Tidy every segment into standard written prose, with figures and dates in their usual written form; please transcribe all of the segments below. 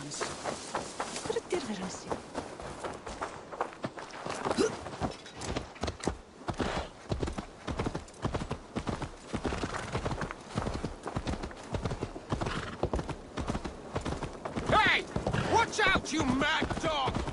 ravens. Kırık versin. Hey! Watch out, you mad dog!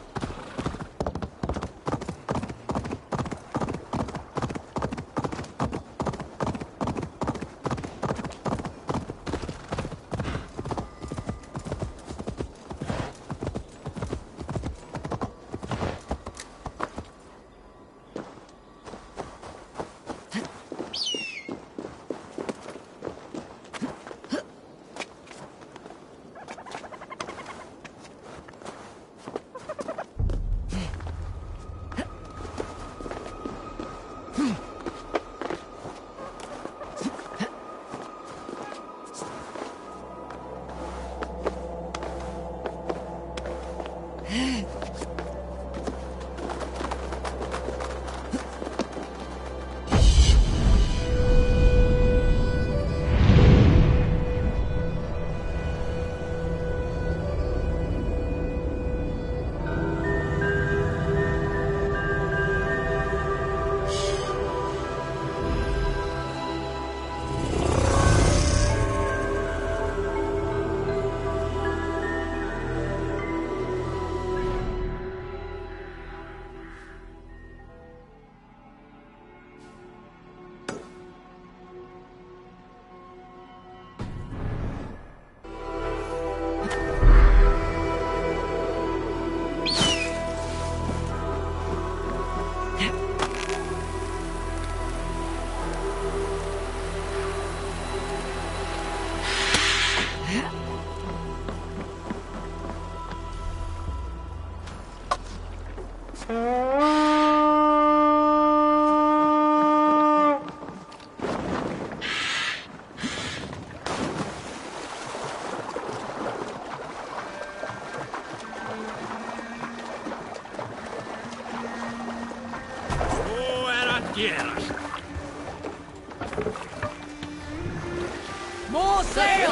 More sail!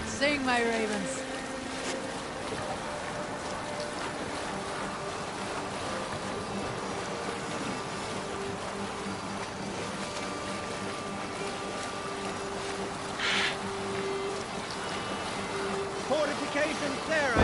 Sing, my ravens. Fortifications there, I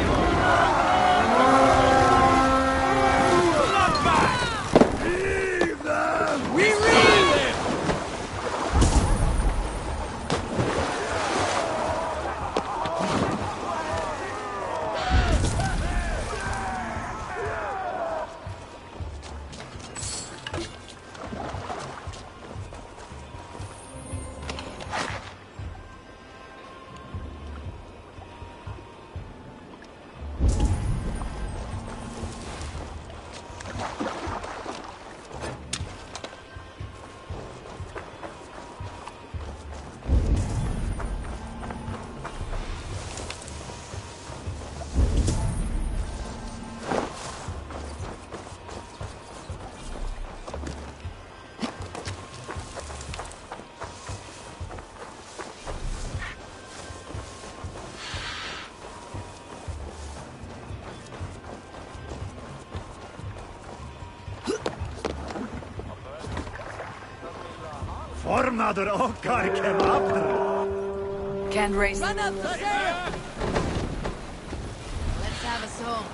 Formadur okkar kebabdır. Can't raise. Run up the sail! Let's have a song.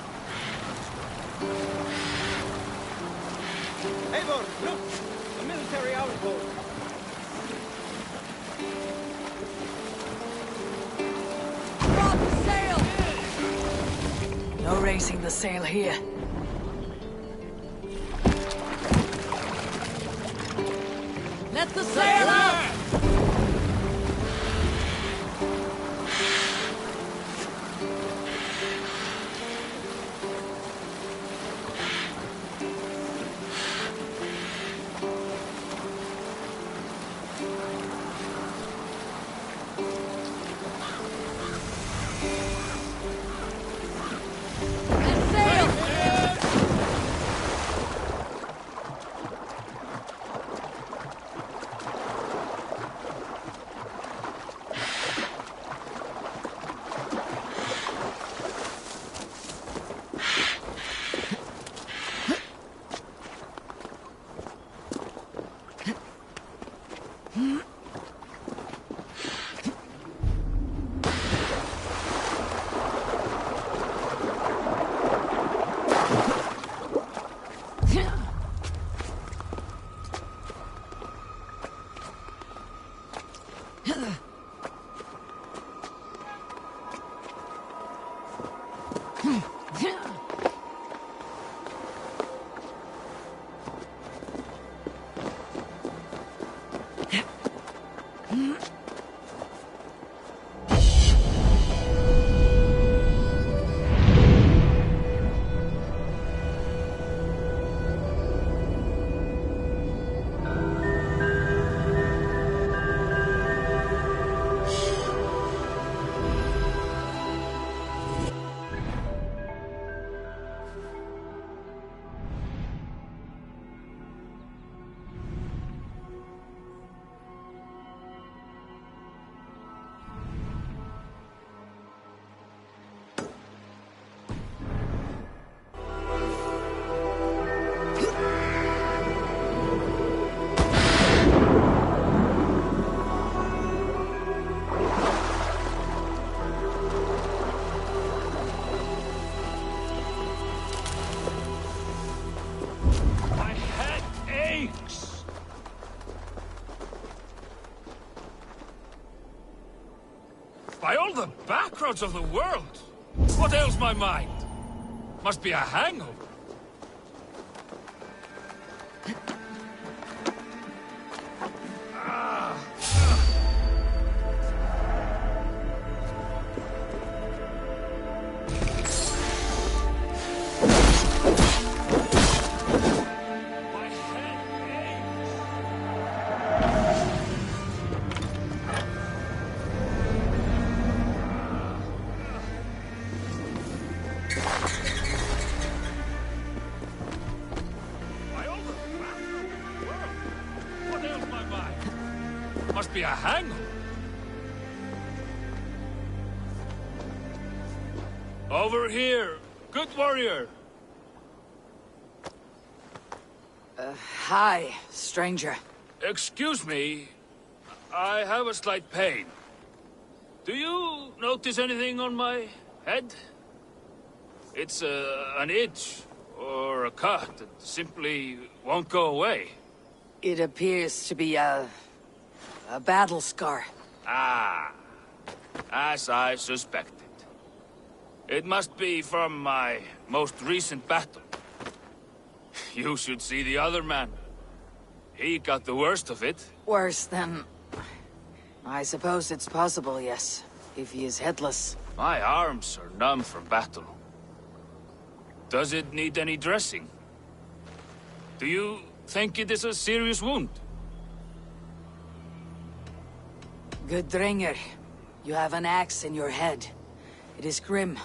Eivor, look! A military outpost. Drop the sail! No raising the sail here. Let the sail out! Let's sail! My head aches. By all the backroads of the world, what ails my mind? Must be a hangover. My head aches. By all the backroads of the world, what ails my mind? Must be a hangover. Over here, good warrior. Hi, stranger. Excuse me, I have a slight pain. Do you notice anything on my head? It's an itch or a cut that simply won't go away. It appears to be a battle scar. Ah, as I suspected. It must be from my most recent battle. You should see the other man. He got the worst of it. Worse than... I suppose it's possible, yes. If he is headless. My arms are numb from battle. Does it need any dressing? Do you think it is a serious wound? Good Dringer, you have an axe in your head. It is grim.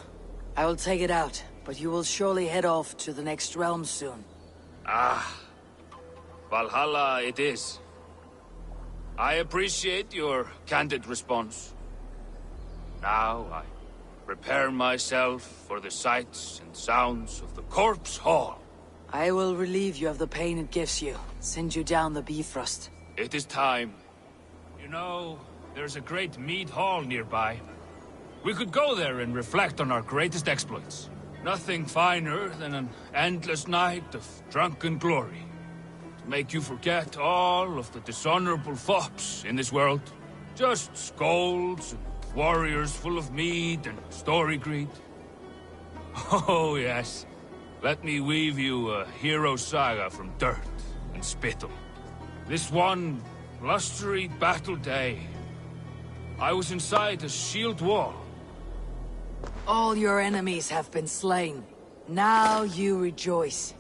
I will take it out, but you will surely head off to the next realm soon. Ah, Valhalla it is. I appreciate your candid response. Now I prepare myself for the sights and sounds of the Corpse Hall. I will relieve you of the pain it gives you, send you down the Bifrost. It is time. You know, there's a great mead hall nearby. We could go there and reflect on our greatest exploits. Nothing finer than an endless night of drunken glory. To make you forget all of the dishonorable fops in this world. Just scolds and warriors full of mead and story greed. Oh yes, let me weave you a hero saga from dirt and spittle. This one blustery battle day, I was inside a shield wall. All your enemies have been slain. Now you rejoice.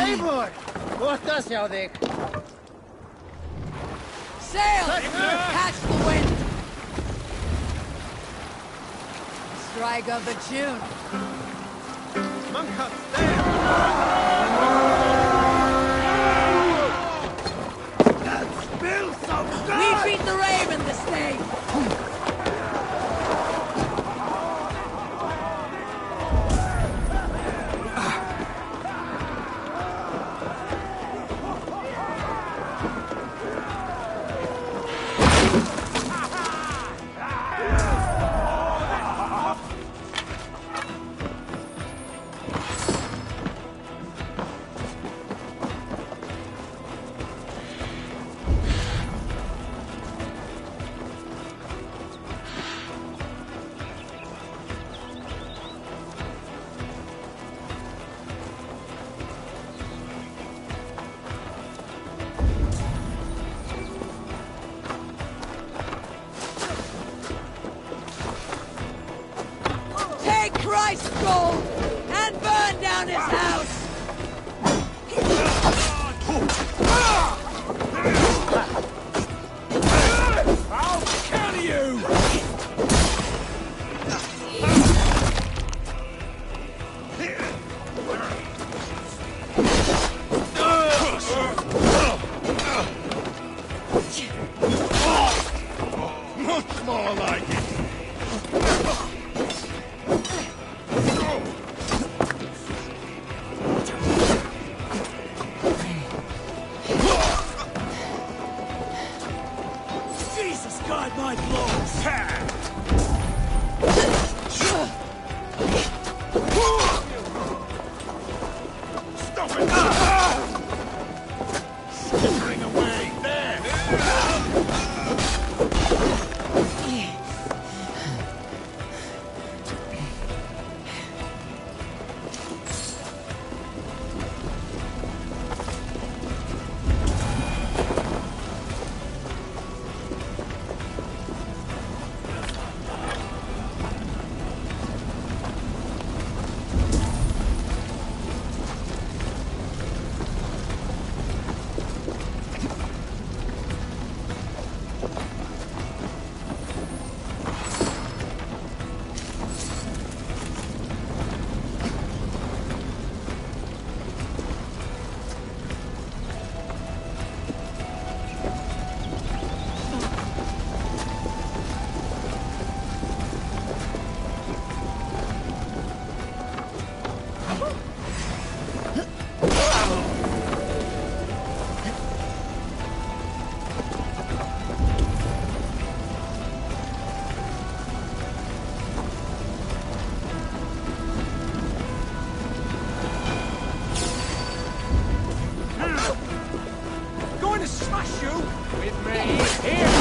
Eivor! Kohta sjá þig. Sail! Catch the wind! Strike of the tune. Mannkast there! We beat the Raven this day! Christ's gold and burn down his house! I'll kill you! Much more like it. My blows! Stop it! Skittering away there! Smash you with me here!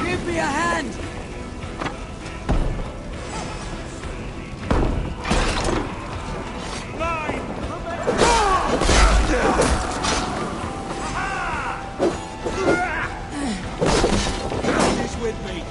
Give me a hand! With me.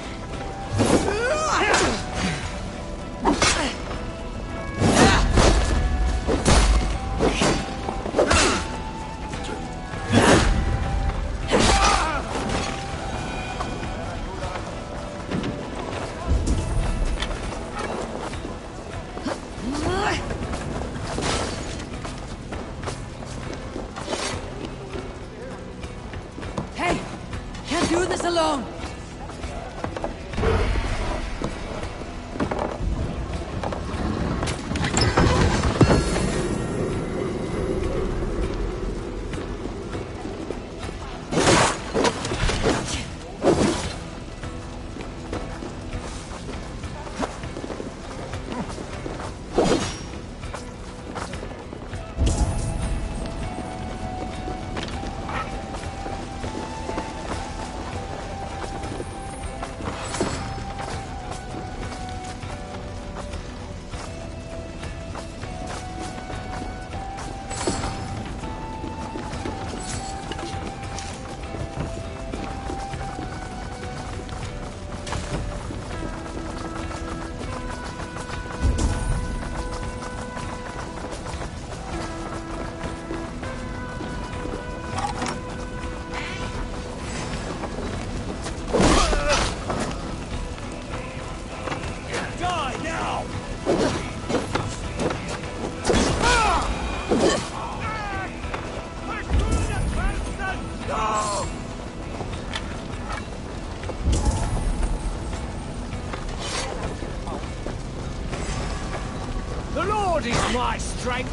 sword is my strength.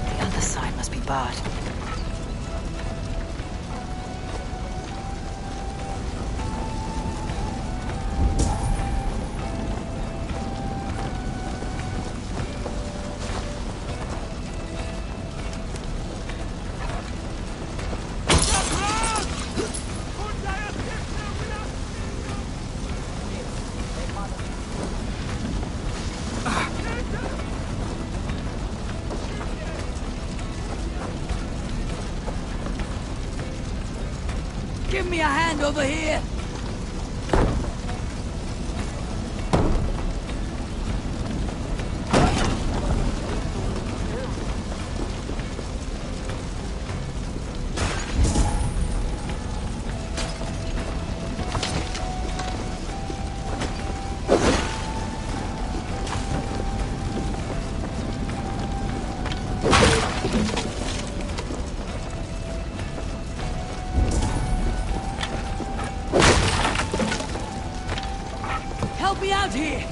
The other side must be barred. Give me a hand over here! Help me out here!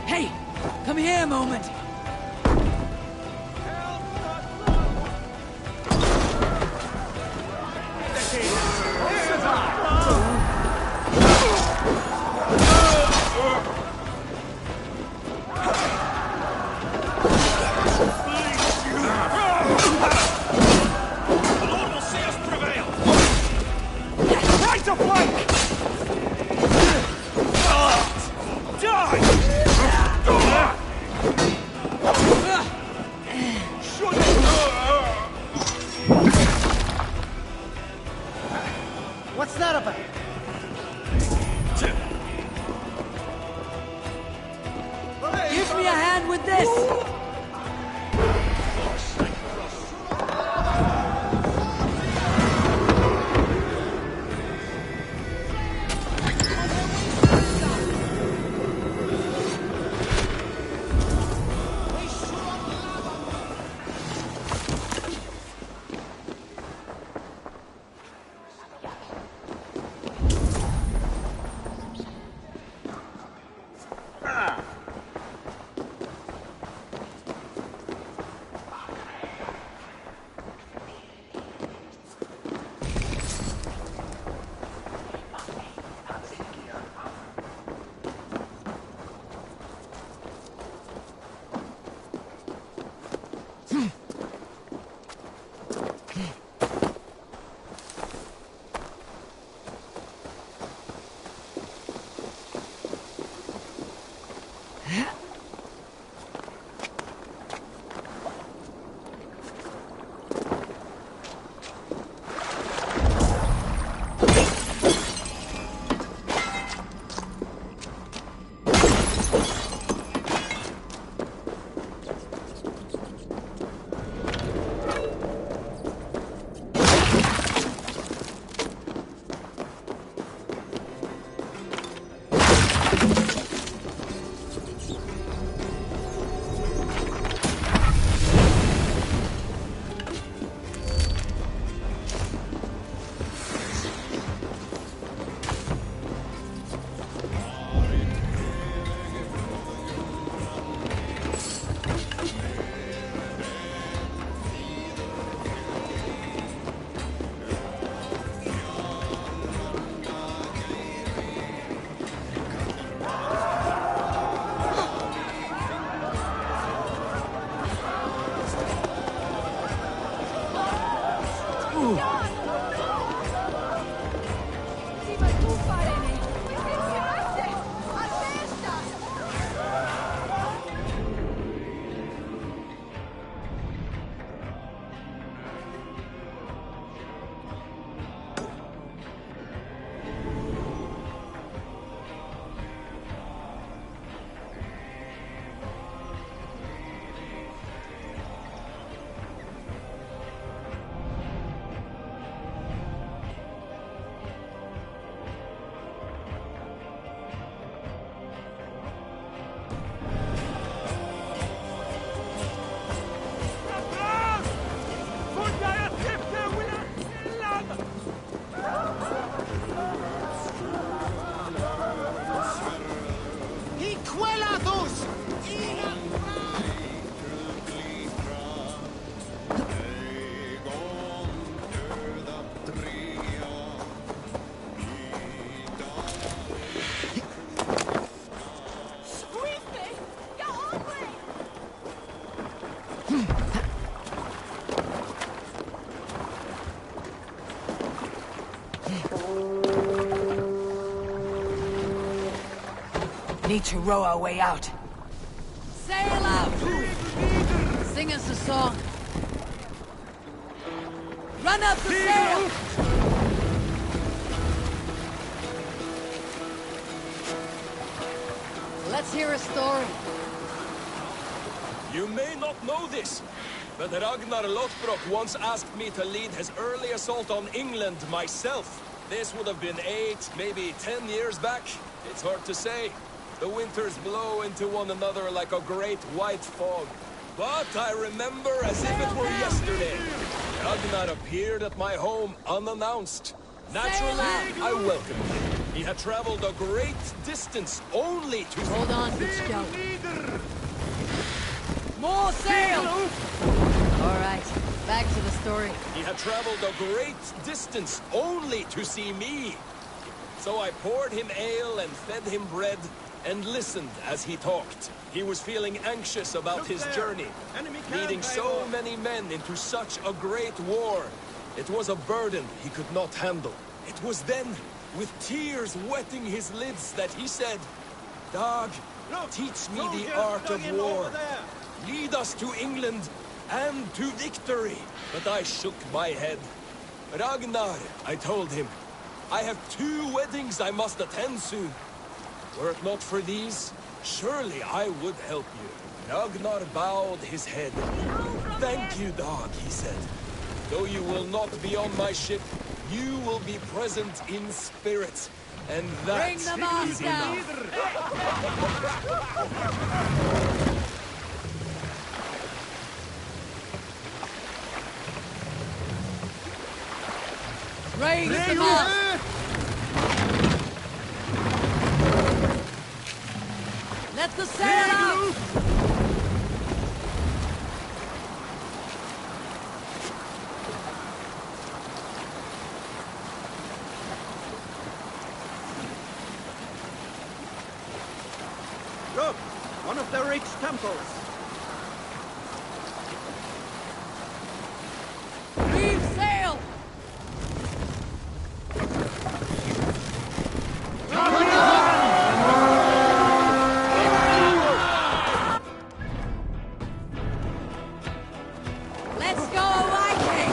Hey! Come here a moment! What's that about? Give me a hand with this! need to row our way out. Sail out! Sing us a song. Run up the sail! Let's hear a story. You may not know this, but Ragnar Lothbrok once asked me to lead his early assault on England myself. This would have been 8, maybe 10 years back. It's hard to say. The winters blow into one another like a great white fog. But I remember as if it were yesterday. Ragnar appeared at my home unannounced. Naturally, I welcomed him. He had traveled a great distance only to... Hold on, good scout. More sail! All right, back to the story. He had traveled a great distance only to see me. So I poured him ale and fed him bread and listened as he talked. He was feeling anxious about his journey, leading so many men into such a great war. It was a burden he could not handle. It was then, with tears wetting his lids, that he said, "Dag, teach me the art of war. Lead us to England and to victory." But I shook my head. "Ragnar," I told him, "I have 2 weddings I must attend soon. Were it not for these, surely I would help you." Ragnar bowed his head. "Thank you, Dag," he said. "Though you will not be on my ship, you will be present in spirit. And that Bring the mast is down. enough." Raise the mast! Let the sail out! Look, one of the rich temples. Reeve sail! Let's go, Viking!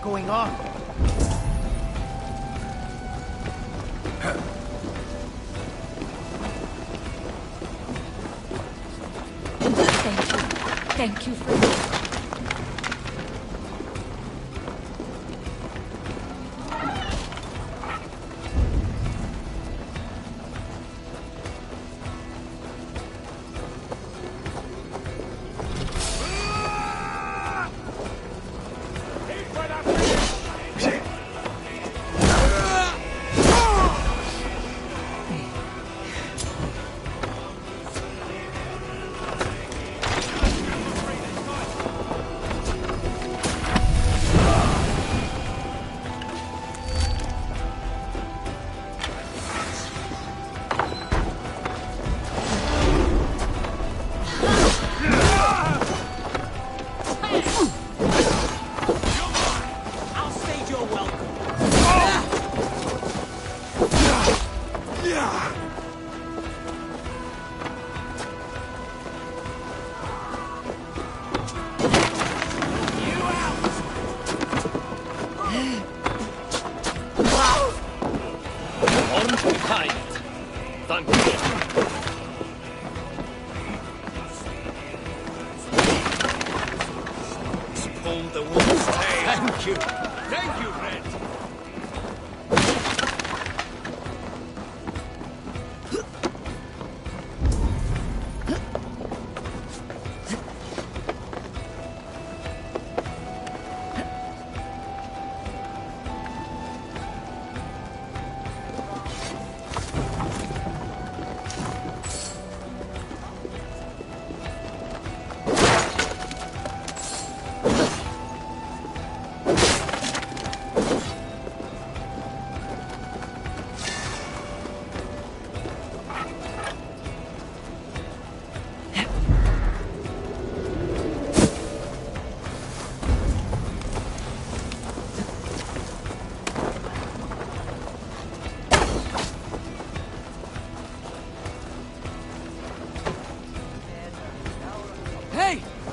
going on? Thank you for this.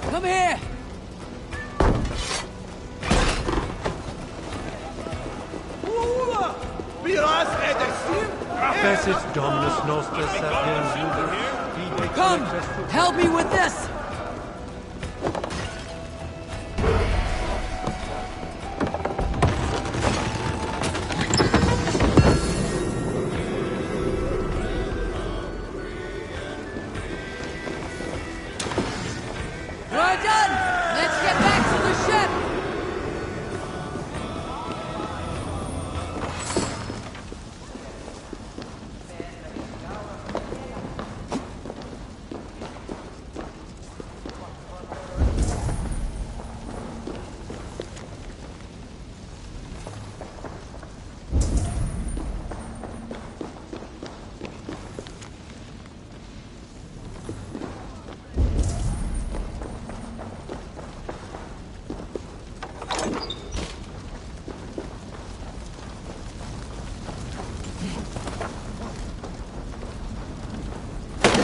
Come here! Fessit Dominus Nostra Sapiens Uber. Come! Help me with this! We're done! Let's get back to the ship!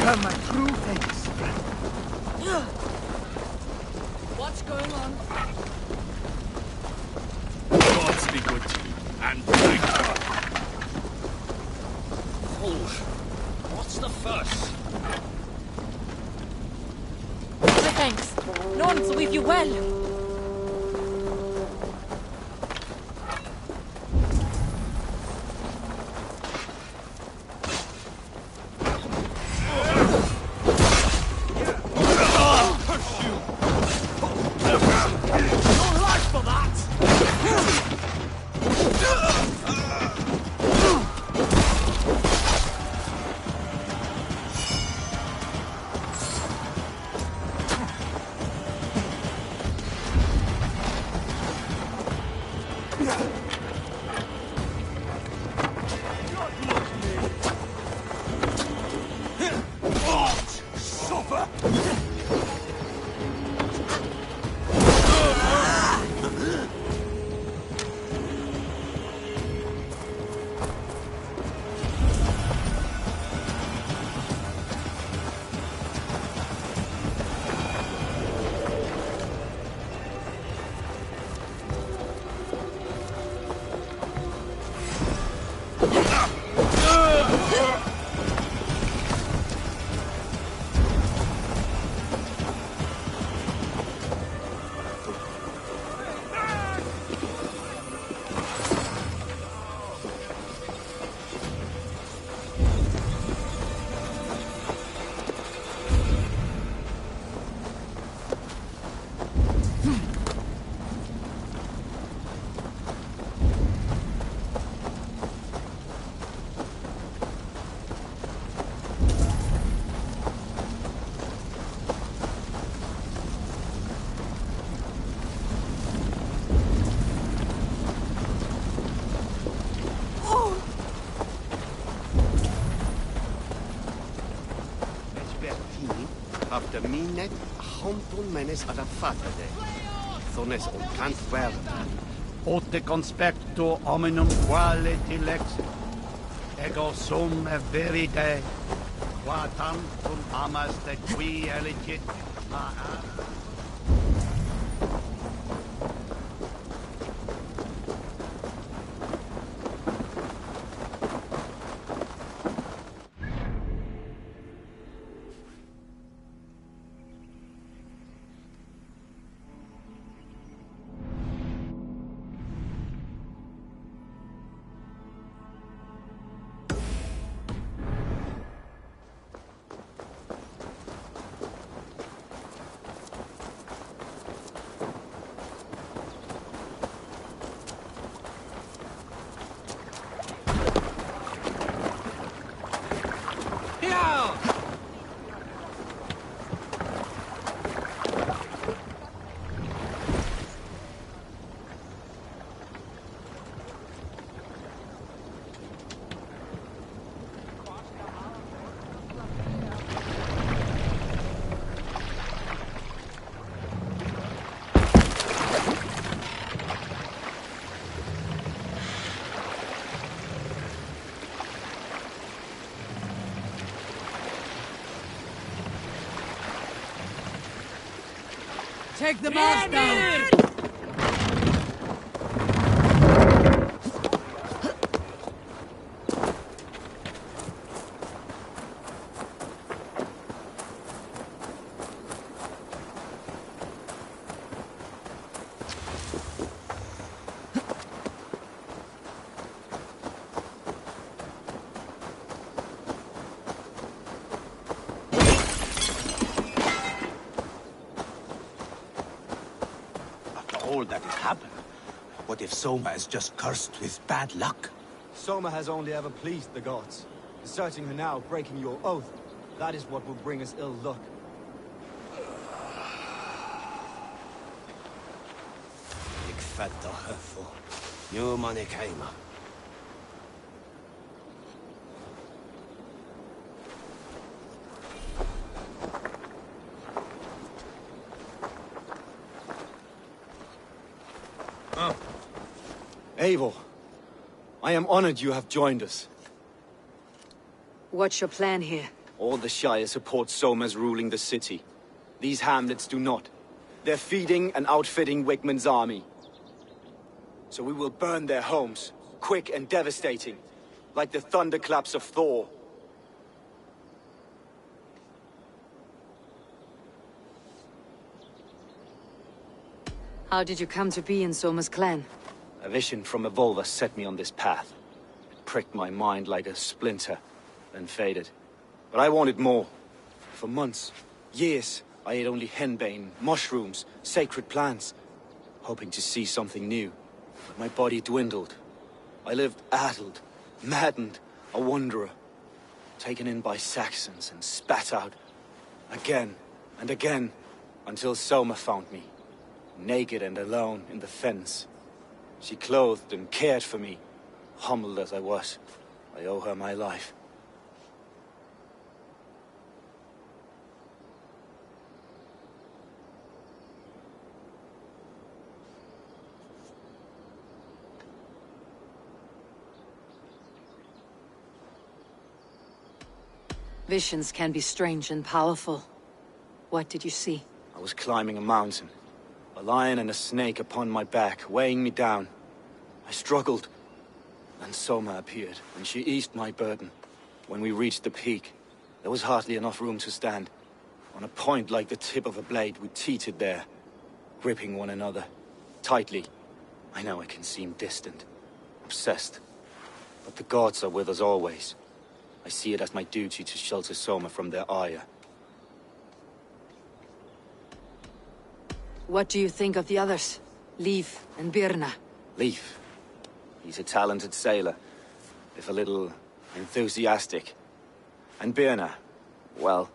My true thanks. What's going on? Gods be good to you, and thank God. Oh, what's the fuss? My thanks. None to leave you well. After minnet, hontun menes ad fatade. Thones on cant verda. Ote conspecto hominum quale dilex. Ego sum veride. Qua tantum amas de qui elegit. Take the mast down! All that has happened. What if Soma is just cursed with bad luck? Soma has only ever pleased the gods. Deserting her now, breaking your oath, that is what will bring us ill luck. Ik fatter höfo. Nu man ik heima. Eivor, I am honored you have joined us. What's your plan here? All the Shire support Soma's ruling the city. These hamlets do not. They're feeding and outfitting Wigmund's army. So we will burn their homes, quick and devastating, like the thunderclaps of Thor. How did you come to be in Soma's clan? A vision from Evolva set me on this path. It pricked my mind like a splinter, then faded. But I wanted more. For months, years, I ate only henbane, mushrooms, sacred plants, hoping to see something new. But my body dwindled. I lived addled, maddened, a wanderer, taken in by Saxons and spat out again and again, until Soma found me, naked and alone in the fens. She clothed and cared for me, humbled as I was. I owe her my life. Visions can be strange and powerful. What did you see? I was climbing a mountain. A lion and a snake upon my back, weighing me down. I struggled. Then Soma appeared, and she eased my burden. When we reached the peak, there was hardly enough room to stand. On a point like the tip of a blade, we teetered there, gripping one another, tightly. I know it can seem distant, obsessed. But the gods are with us always. I see it as my duty to shelter Soma from their ire. What do you think of the others? Leif and Birna? Leif. He's a talented sailor, if a little enthusiastic. And Birna, well...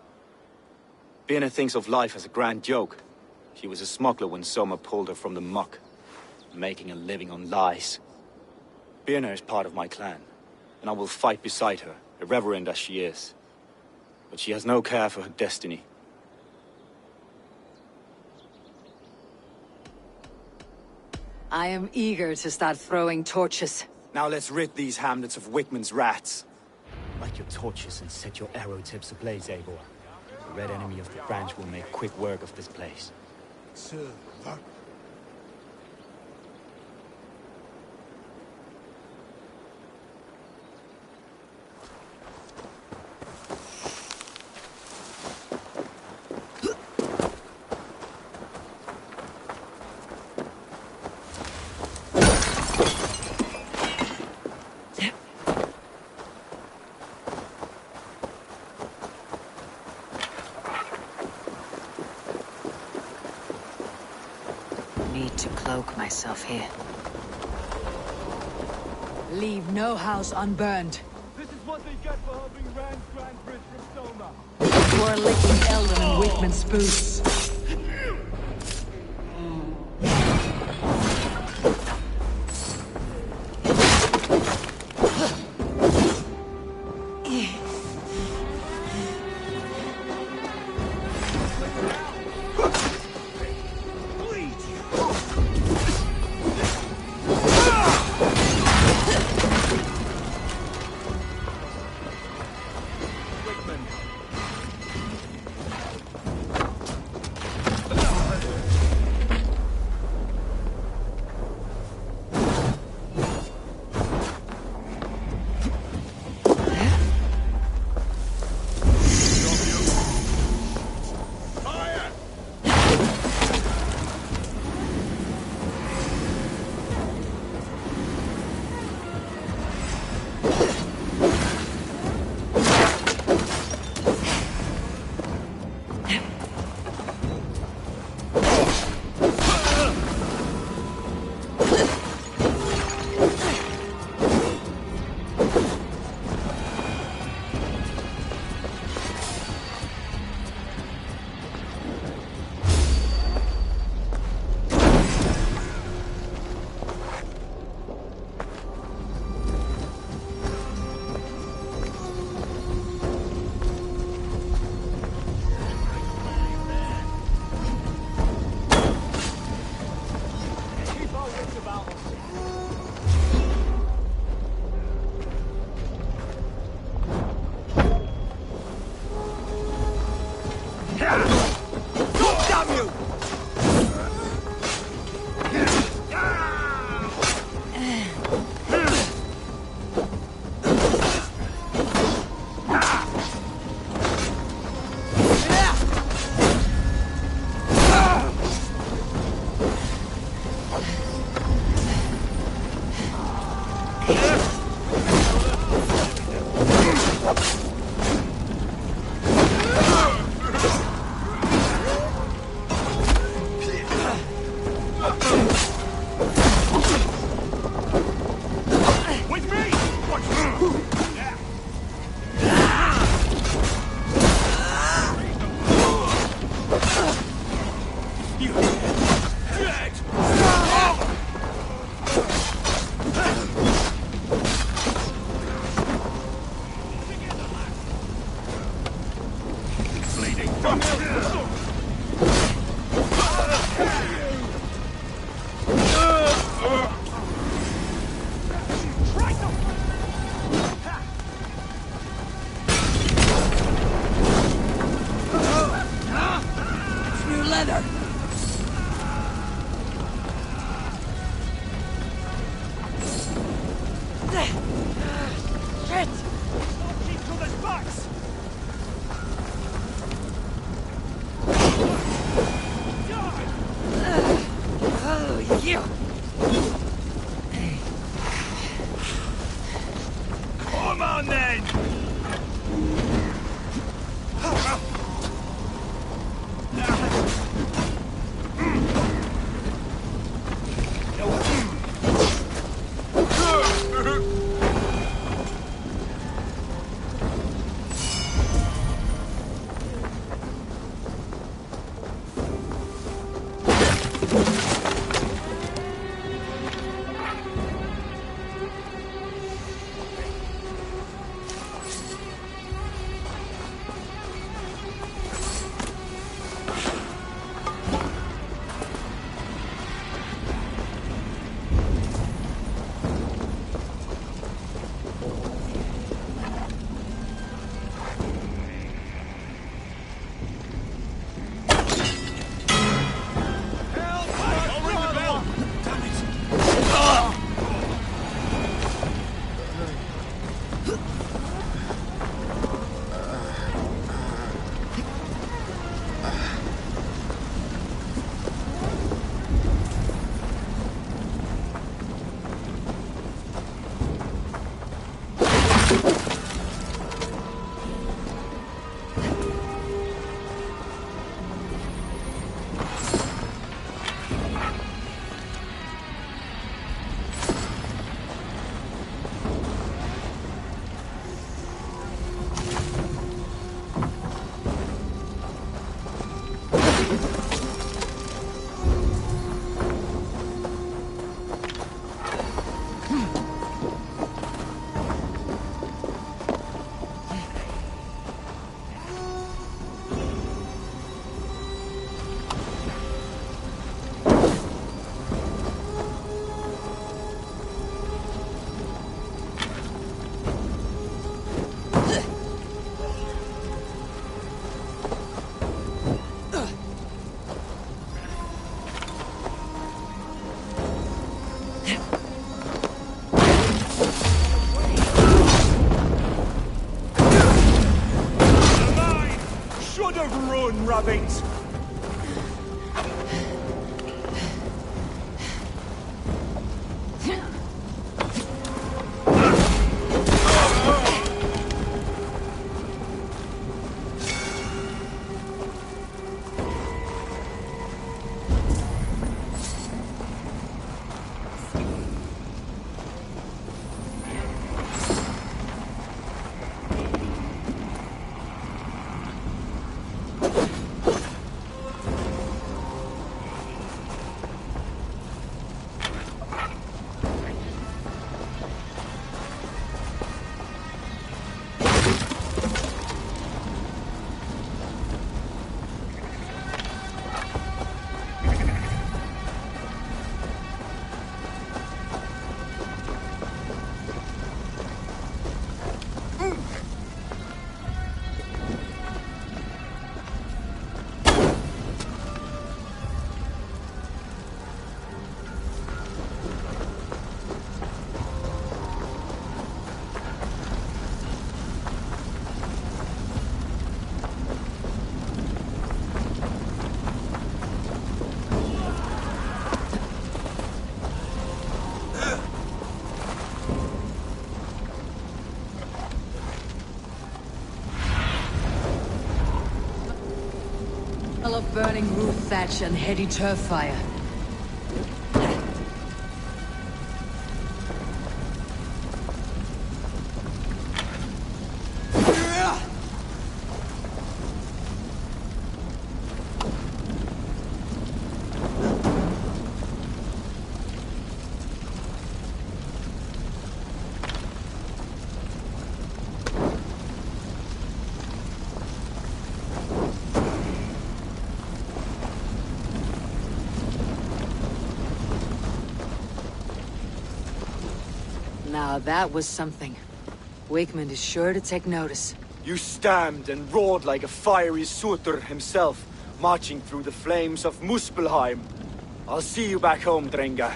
Birna thinks of life as a grand joke. She was a smuggler when Soma pulled her from the muck, making a living on lies. Birna is part of my clan, and I will fight beside her, irreverent as she is. But she has no care for her destiny. I am eager to start throwing torches. Now let's rid these hamlets of Wickman's rats. Light your torches and set your arrow tips ablaze, Eivor. The red enemy of the branch will make quick work of this place. Sir, what? Need to cloak myself here. Leave no house unburned. This is what they get for helping Rand's Grand Bridge from Soma. You are licking Eldon and Wickman's boots. Rabbit! Of burning roof thatch and heady turf fire. Now that was something. Wakeman is sure to take notice. You stamped and roared like a fiery Surtur himself, marching through the flames of Muspelheim. I'll see you back home, Drenga.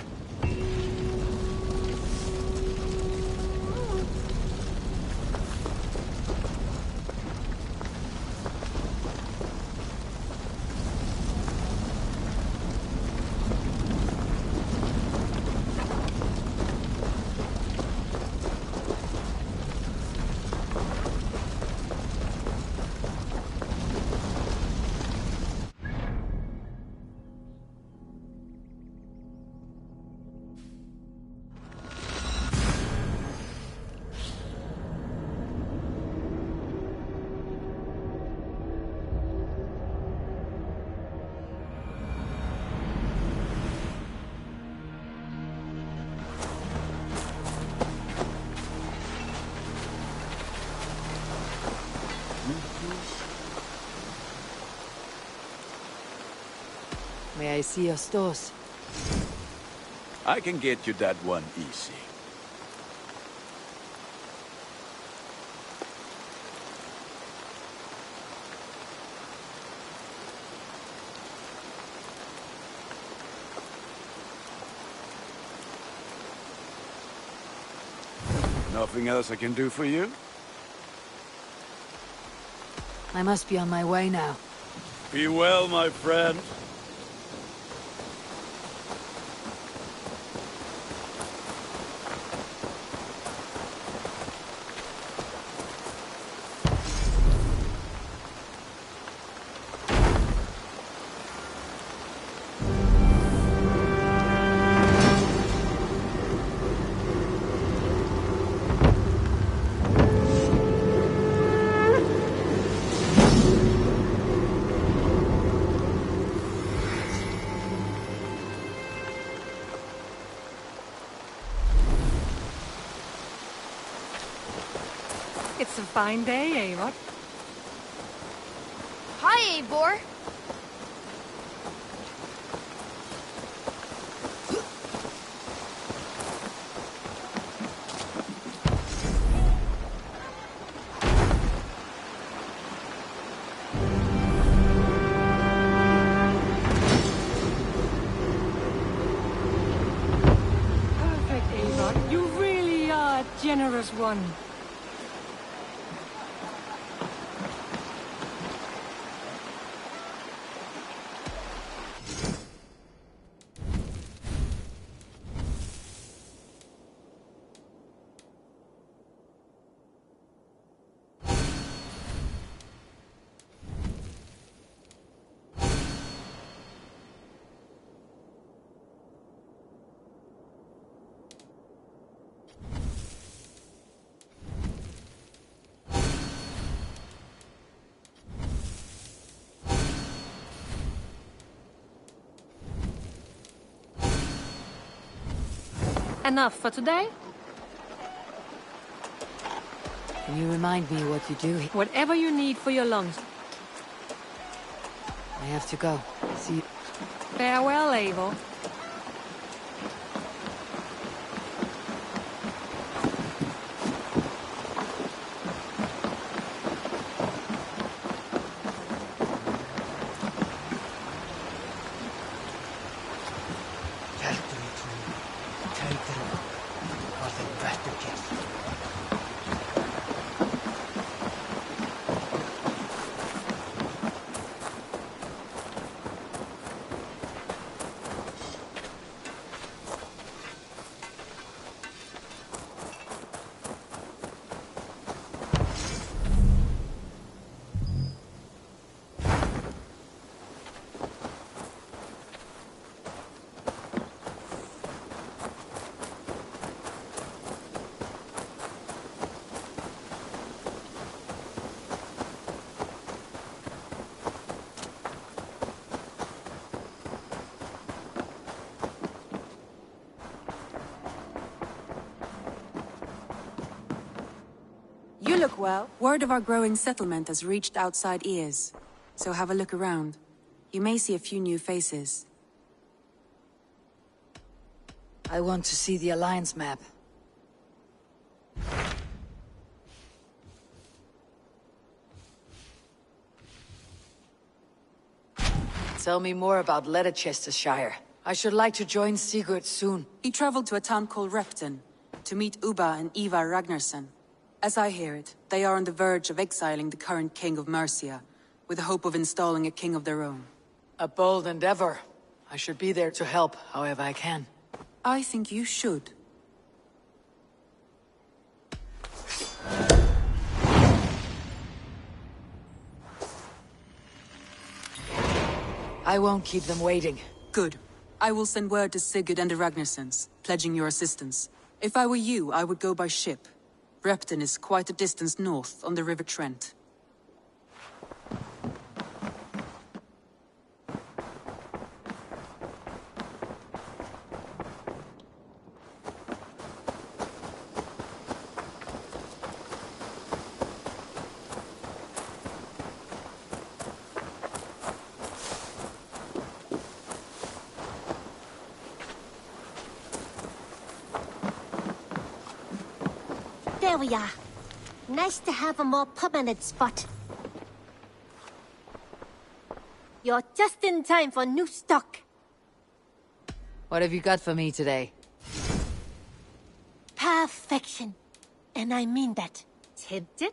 May I see your stores? I can get you that one easy. Nothing else I can do for you? I must be on my way now. Be well, my friend. It's a fine day, Eivor. Hi, Eivor. Perfect, Eivor. You really are a generous one. Enough for today? Can you remind me what you do? Whatever you need for your lunch. I have to go. See you. Farewell, Eivor. You look well. Word of our growing settlement has reached outside ears. So have a look around. You may see a few new faces. I want to see the Alliance map. Tell me more about Leicestershire. I should like to join Sigurd soon. He traveled to a town called Repton to meet Ubba and Ivar Ragnarsson. As I hear it, they are on the verge of exiling the current king of Mercia, with the hope of installing a king of their own. A bold endeavor. I should be there to help, however I can. I think you should. I won't keep them waiting. Good. I will send word to Sigurd and the Ragnarssons, pledging your assistance. If I were you, I would go by ship. Repton is quite a distance north on the River Trent. There we are. Nice to have a more permanent spot. You're just in time for new stock. What have you got for me today? Perfection. And I mean that. Tempted?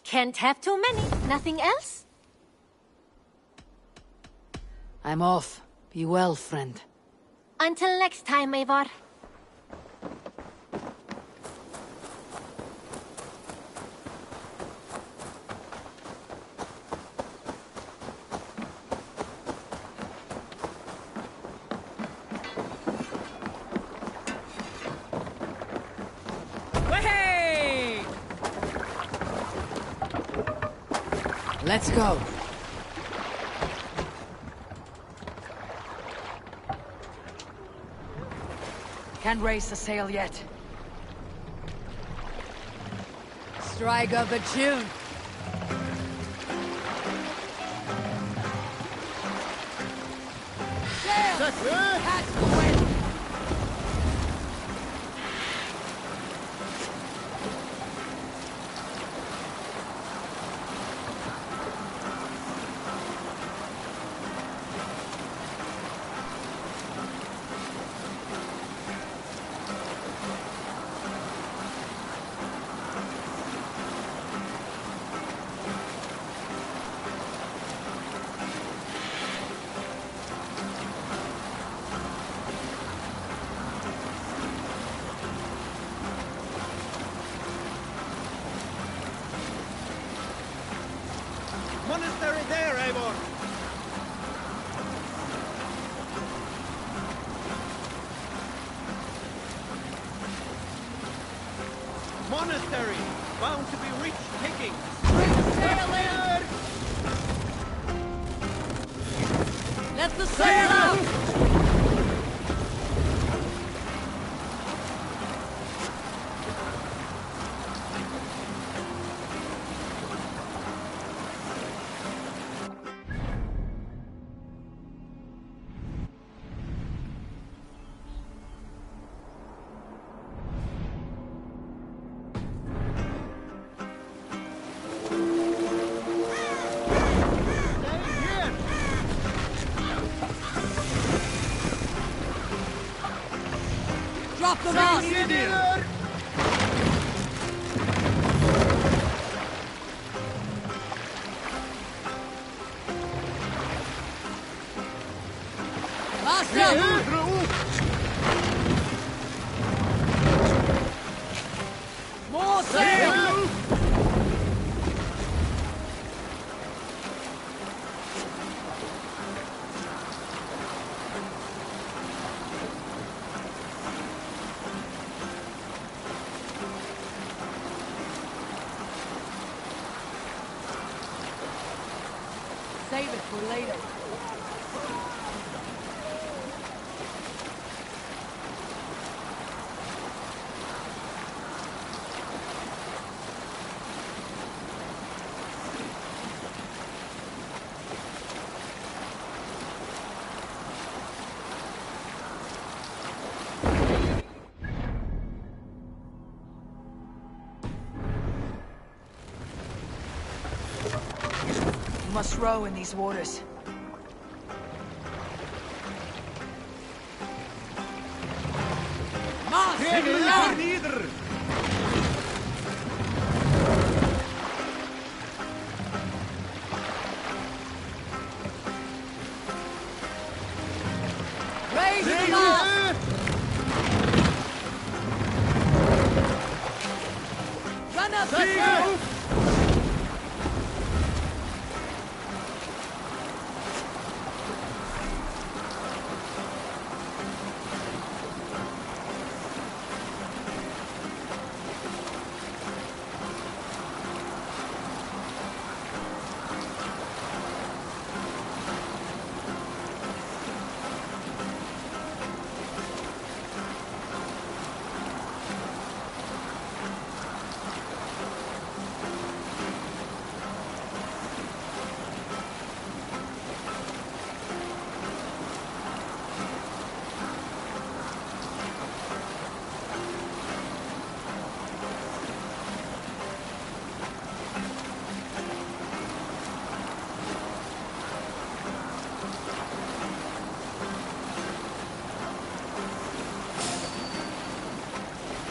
Can't have too many. Nothing else? I'm off. Be well, friend. Until next time, Eivor. Let's go. Can't raise the sail yet. Strike up a tune. Sail! Catch the wind! Monastery there, Eivor! Monastery! Bound to be reached picking! Sail in! Let the sail out! Drop the mast! Mast up! More sail! Save it for later. You must row in these waters. Raise the mast! Run up the sail!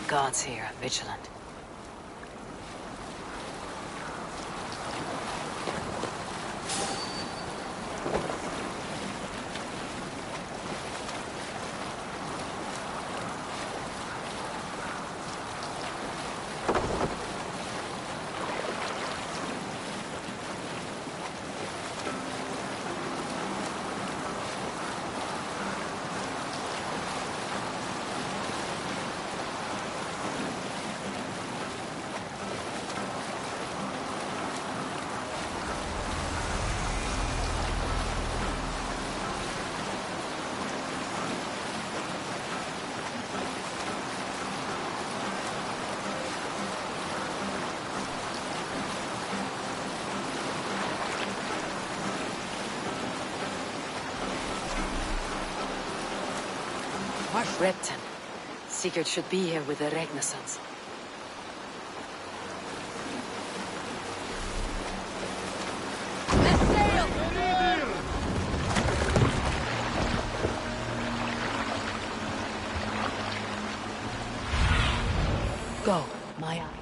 Gods here are vigilant. Repton. Sigurd should be here with the Ragnarsons. Go, my eyes.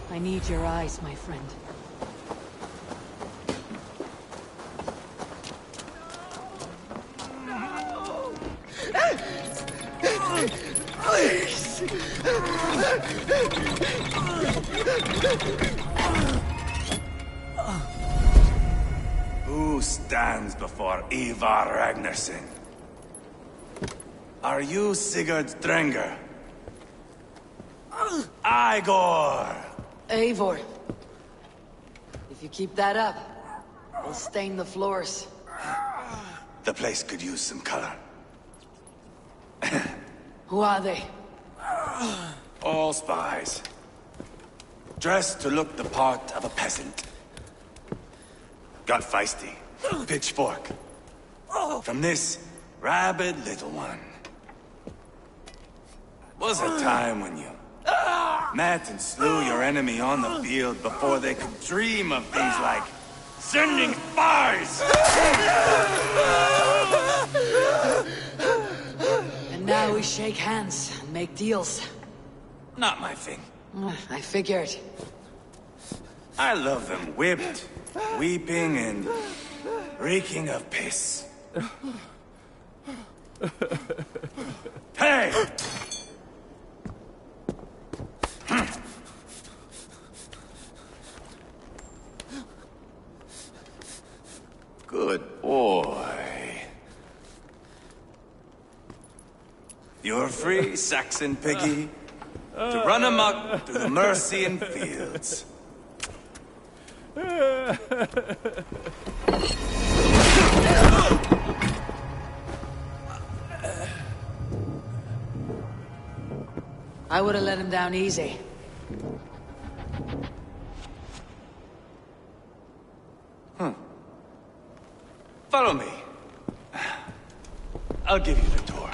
I need your eyes, my friend. Who stands before Ivar Ragnarsson? Are you Sigurd Drenger? Igor! Eivor. If you keep that up, I'll stain the floors. The place could use some color. Who are they? All spies. Dressed to look the part of a peasant. Got feisty. Pitchfork. From this rabid little one. Was a time when you met and slew your enemy on the field before they could dream of things like sending spies! And now we shake hands and make deals. Not my thing. I figured. I love them whipped, weeping, and reeking of piss. Hey! Good boy. You're free, Saxon piggy, to run amok through the Mercian fields. I would have let him down easy. Follow me. I'll give you the tour.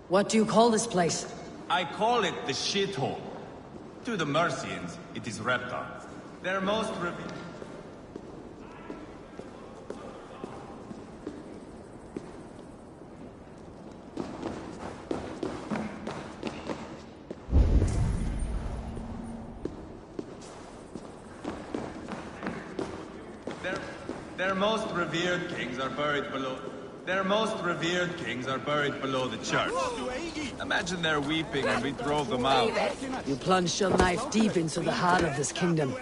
What do you call this place? I call it the shithole. To the Mercians, it is Repton. Their most revered. Their most revered kings are buried below. Their most revered kings are buried below the church. Imagine they're weeping and we drove them out. You plunged your knife deep into the heart of this kingdom.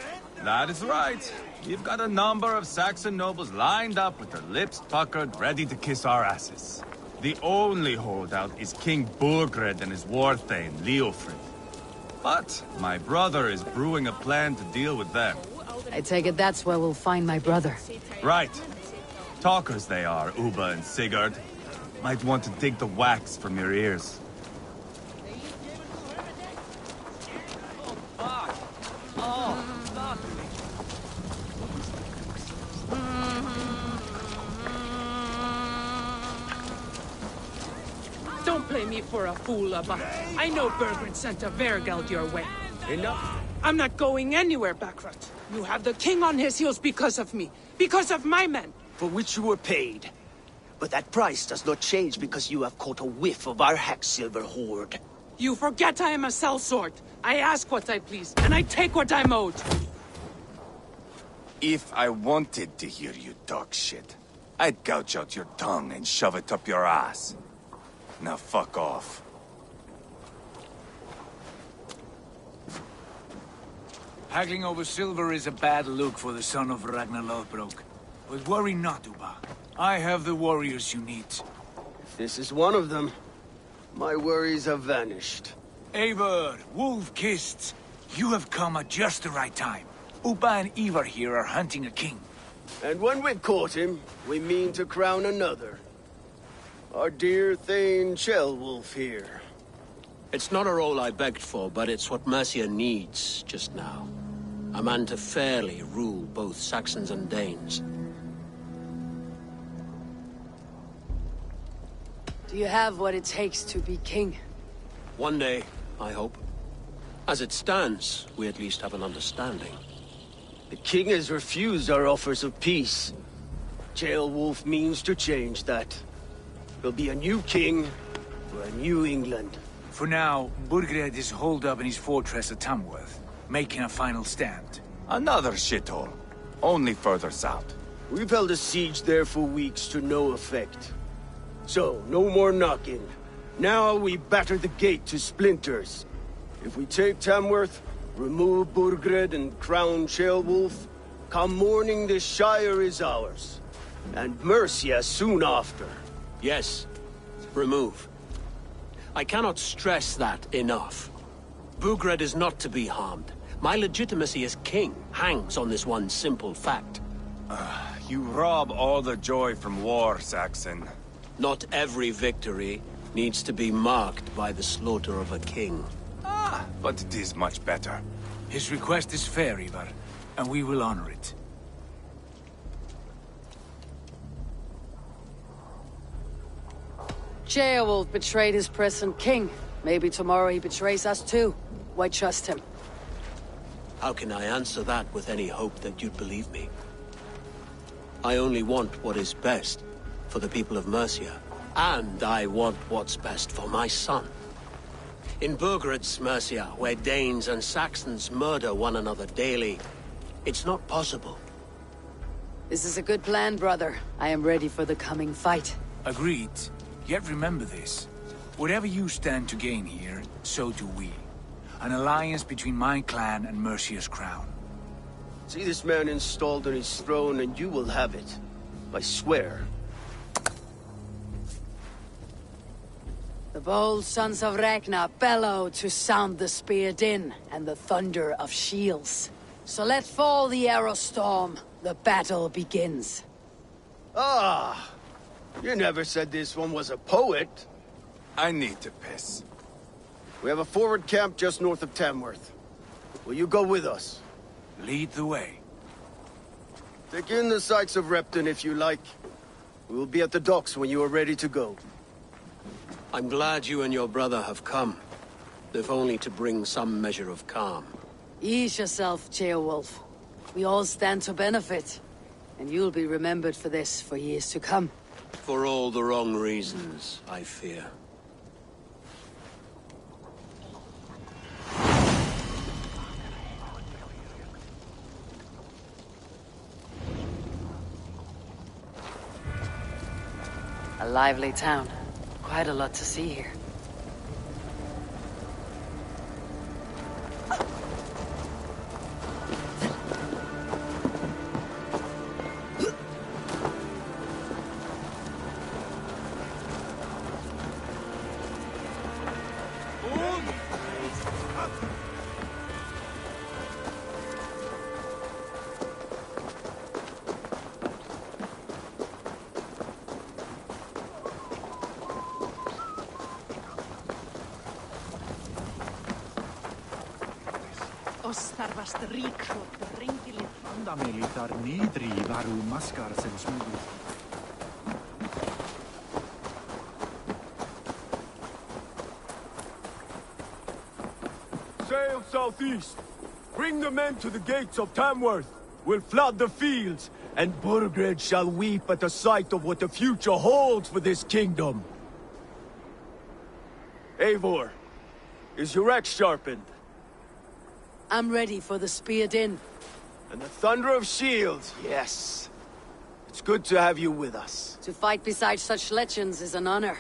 That is right. We've got a number of Saxon nobles lined up with their lips puckered, ready to kiss our asses. The only holdout is King Burgred and his war-thane, Leofrid. But my brother is brewing a plan to deal with them. I take it that's where we'll find my brother. Right. Talkers they are, Uba and Sigurd. Might want to dig the wax from your ears. Don't play me for a fool, Ubba. I know Bergred sent a Vergeld your way. Enough. I'm not going anywhere, Backrot. You have the king on his heels because of me. Because of my men. For which you were paid. But that price does not change because you have caught a whiff of our Hacksilver hoard. You forget I am a sellsword. I ask what I please, and I take what I'm owed. If I wanted to hear you talk shit, I'd gouge out your tongue and shove it up your ass. Now fuck off. Haggling over silver is a bad look for the son of Ragnar Lothbrok. But worry not, Uba. I have the warriors you need. If this is one of them, my worries have vanished. Eivor, Wolf-Kissed, you have come at just the right time. Uba and Ivar here are hunting a king. And when we've caught him, we mean to crown another. Our dear Thane Ceolwulf here. It's not a role I begged for, but it's what Mercia needs just now. A man to fairly rule both Saxons and Danes. Do you have what it takes to be king? One day, I hope. As it stands, we at least have an understanding. The king has refused our offers of peace. Ceolwulf means to change that. There'll be a new king for a new England. For now, Burgred is holed up in his fortress at Tamworth, making a final stand. Another shithole. Only further south. We've held a siege there for weeks to no effect. So, no more knocking. Now we batter the gate to splinters. If we take Tamworth, remove Burgred and crown Ceolwulf, come morning the Shire is ours. And Mercia soon after. Yes, remove. I cannot stress that enough. Burgred is not to be harmed. My legitimacy as king hangs on this one simple fact. You rob all the joy from war, Saxon. Not every victory needs to be marked by the slaughter of a king. But it is much better. His request is fair, Ivar, and we will honor it. Ceolwulf betrayed his present king. Maybe tomorrow he betrays us too. Why trust him? How can I answer that with any hope that you'd believe me? I only want what is best for the people of Mercia. And I want what's best for my son. In Burgred's Mercia, where Danes and Saxons murder one another daily, it's not possible. This is a good plan, brother. I am ready for the coming fight. Agreed. Yet remember this. Whatever you stand to gain here, so do we. An alliance between my clan and Mercia's crown. See this man installed on his throne and you will have it. I swear. The bold sons of Ragnar bellow to sound the spear din and the thunder of shields. So let fall the arrow storm. The battle begins. Ah! You never said this one was a poet. I need to piss. We have a forward camp just north of Tamworth. Will you go with us? Lead the way. Take in the sights of Repton if you like. We will be at the docks when you are ready to go. I'm glad you and your brother have come, if only to bring some measure of calm. Ease yourself, Ceolwulf. We all stand to benefit, and you'll be remembered for this for years to come. For all the wrong reasons, I fear. A lively town. Quite a lot to see here. Militar nidri varu maskar sen smudu. southeast. Bring the men to the gates of Tamworth. We'll flood the fields, and Burgred shall weep at the sight of what the future holds for this kingdom. Eivor, is your axe sharpened? I'm ready for the spear din. And the thunder of shields, yes. It's good to have you with us. To fight beside such legends is an honor.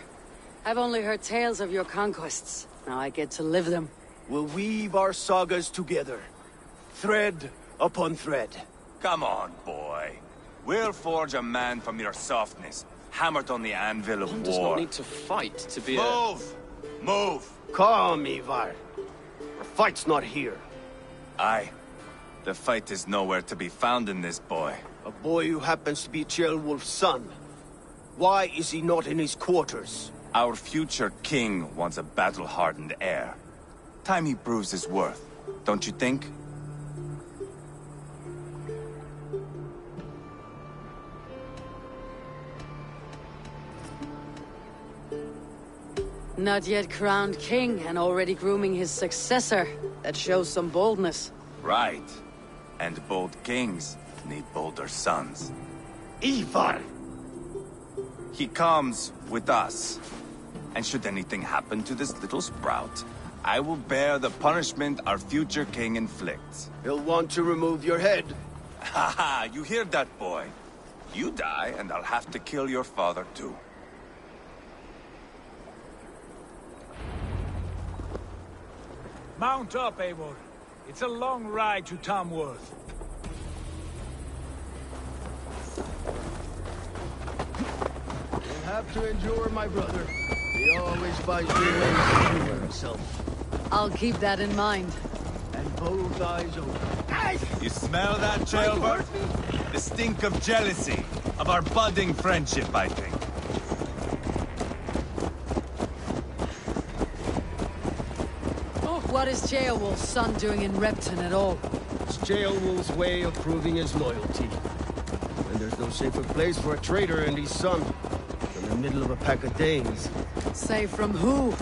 I've only heard tales of your conquests. Now I get to live them. We'll weave our sagas together. Thread upon thread. Come on, boy. We'll forge a man from your softness, hammered on the anvil of One war. does not need to fight to be Move! Move! Calm, Ivar. The fight's not here. Aye. The fight is nowhere to be found in this boy. A boy who happens to be Ceolwulf's son. Why is he not in his quarters? Our future king wants a battle-hardened heir. Time he proves his worth, don't you think? Not yet crowned king and already grooming his successor. That shows some boldness. Right. And bold kings need bolder sons. Ivar! He comes with us. And should anything happen to this little sprout, I will bear the punishment our future king inflicts. He'll want to remove your head. Ha ha! You hear that, boy? You die, and I'll have to kill your father, too. Mount up, Eivor. It's a long ride to Tamworth. You'll have to endure, my brother. He always finds new ways to humor himself. I'll keep that in mind. And both eyes open. You smell that, Ceolbert? The stink of jealousy, of our budding friendship, I think. What is Ceolwulf's son doing in Repton at all? It's Ceolwulf's way of proving his loyalty. And there's no safer place for a traitor and his son than the middle of a pack of Danes. Safe from who?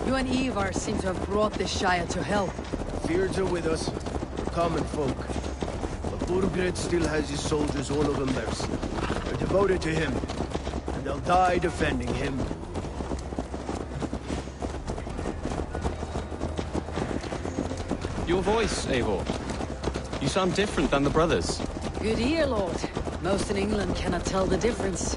You and Ivar seem to have brought this Shire to hell. Fears are with us, the common folk. But Burgred still has his soldiers all over Mercia. They're devoted to him, and they'll die defending him. Your voice, Eivor. You sound different than the brothers. Good ear, Lord. Most in England cannot tell the difference.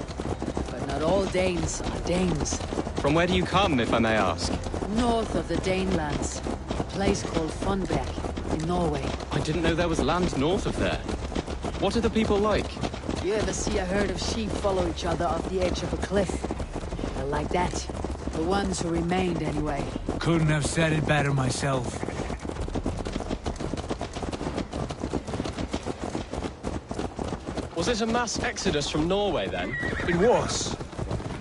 But not all Danes are Danes. From where do you come, if I may ask? North of the Danelands. A place called Funberg, in Norway. I didn't know there was land north of there. What are the people like? You ever see a herd of sheep follow each other off the edge of a cliff? They're like that. The ones who remained, anyway. Couldn't have said it better myself. Was it a mass exodus from Norway, then? It was.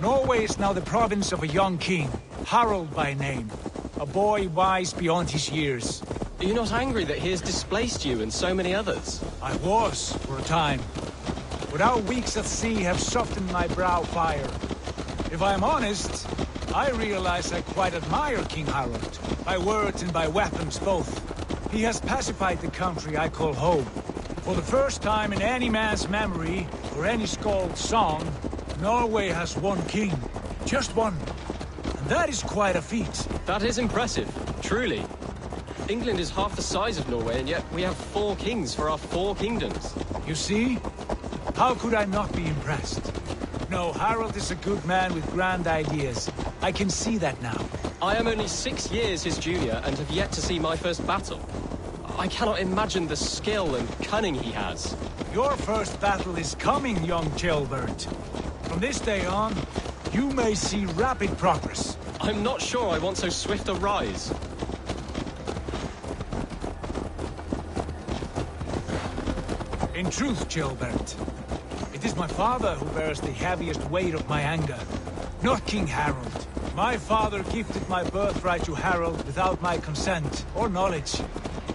Norway is now the province of a young king, Harald by name. A boy wise beyond his years. Are you not angry that he has displaced you and so many others? I was, for a time. But our weeks at sea have softened my brow fire. If I am honest, I realize I quite admire King Harald. By words and by weapons both. He has pacified the country I call home. For the first time in any man's memory, or any skald's song, Norway has one king. Just one. And that is quite a feat. That is impressive, truly. England is half the size of Norway, and yet we have 4 kings for our 4 kingdoms. You see? How could I not be impressed? No, Harald is a good man with grand ideas. I can see that now. I am only 6 years his junior, and have yet to see my first battle. I cannot imagine the skill and cunning he has. Your first battle is coming, young Ceolbert. From this day on, you may see rapid progress. I'm not sure I want so swift a rise. In truth, Ceolbert, it is my father who bears the heaviest weight of my anger, not King Harald. My father gifted my birthright to Harald without my consent or knowledge.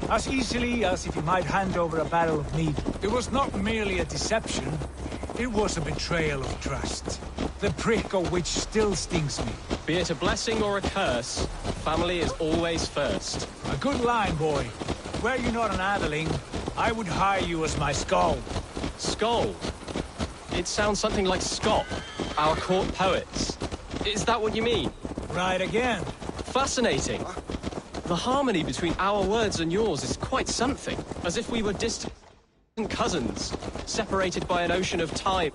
As easily as if he might hand over a barrel of mead. It was not merely a deception, it was a betrayal of trust. the prick of which still stings me. Be it a blessing or a curse, family is always first. A good line, boy. Were you not an adeling, I would hire you as my skald. Skald? It sounds something like Scott, our court poets. Is that what you mean? Right again. Fascinating. The harmony between our words and yours is quite something. As if we were distant cousins, separated by an ocean of time.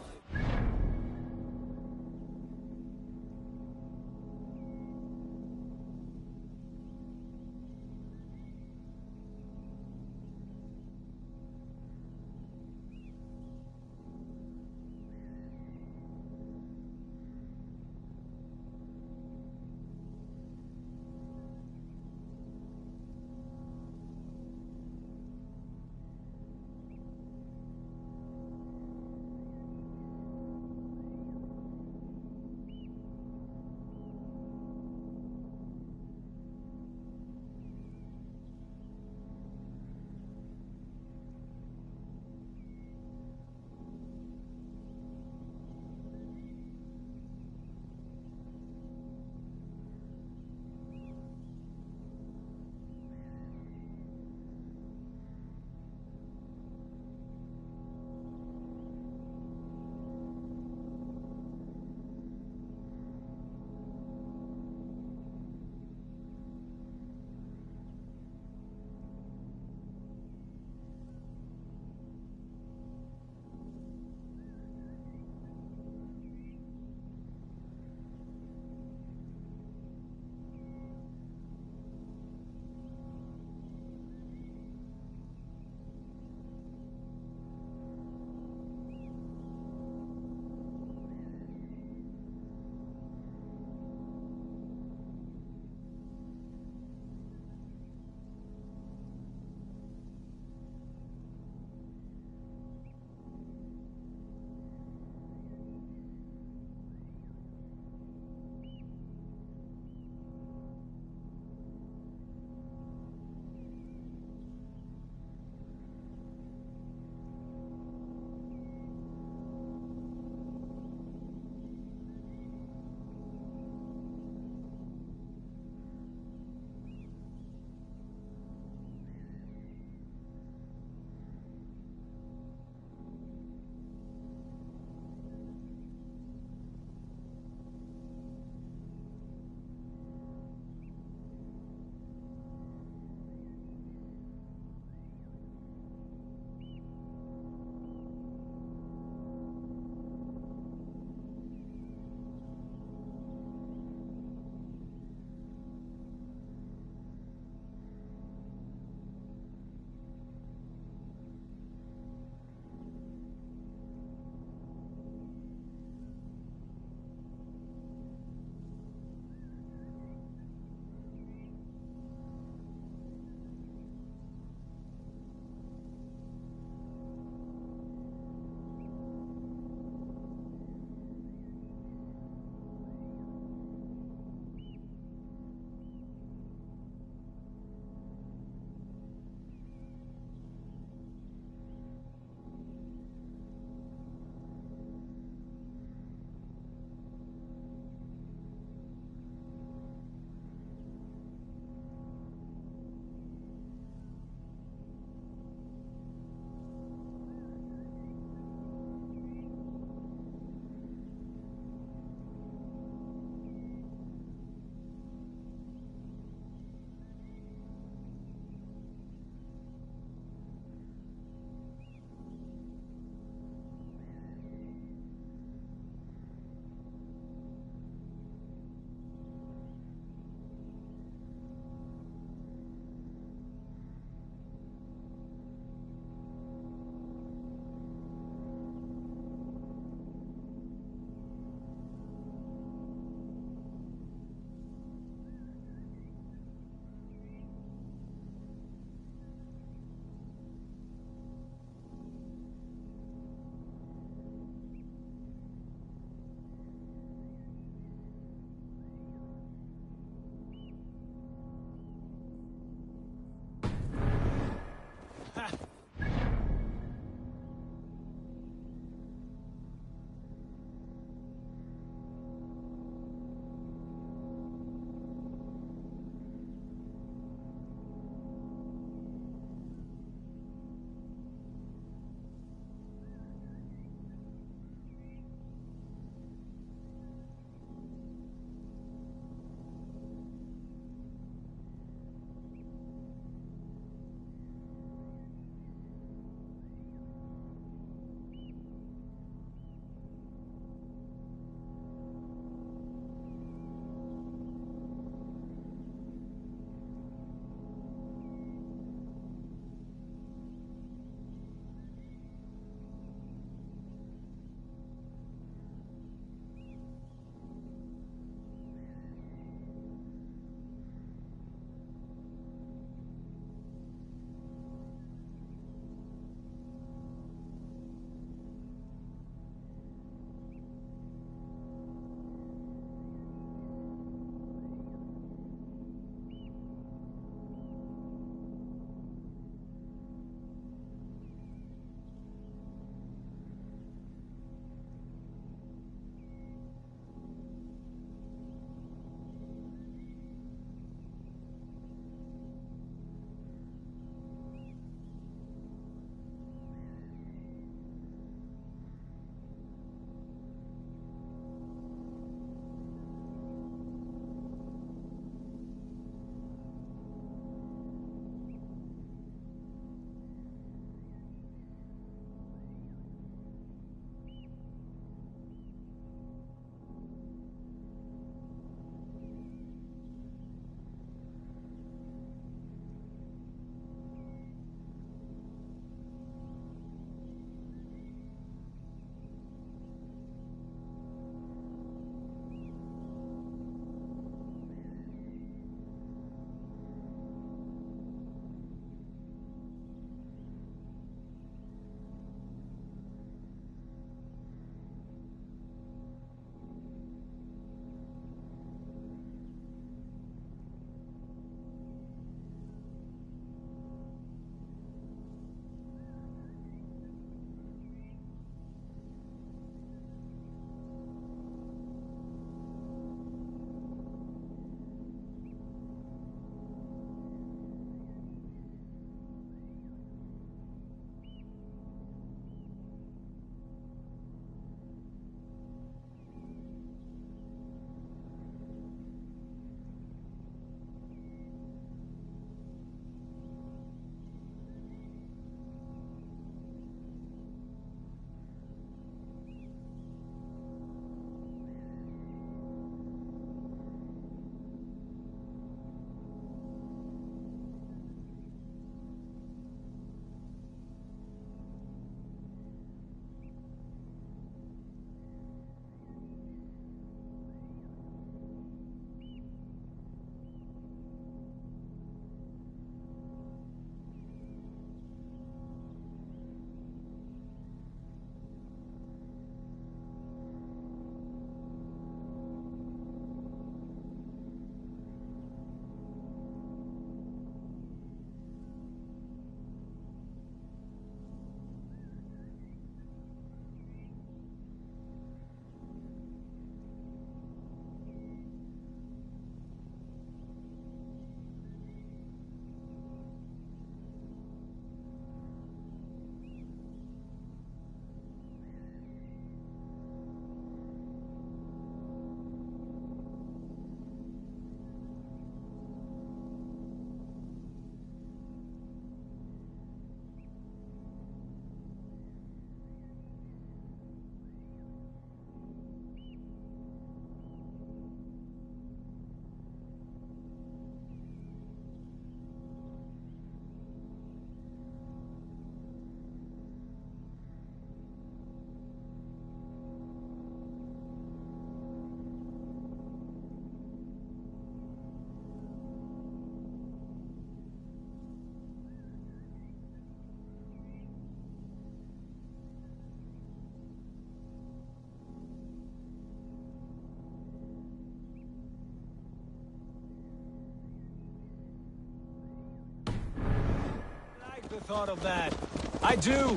thought of that. I do.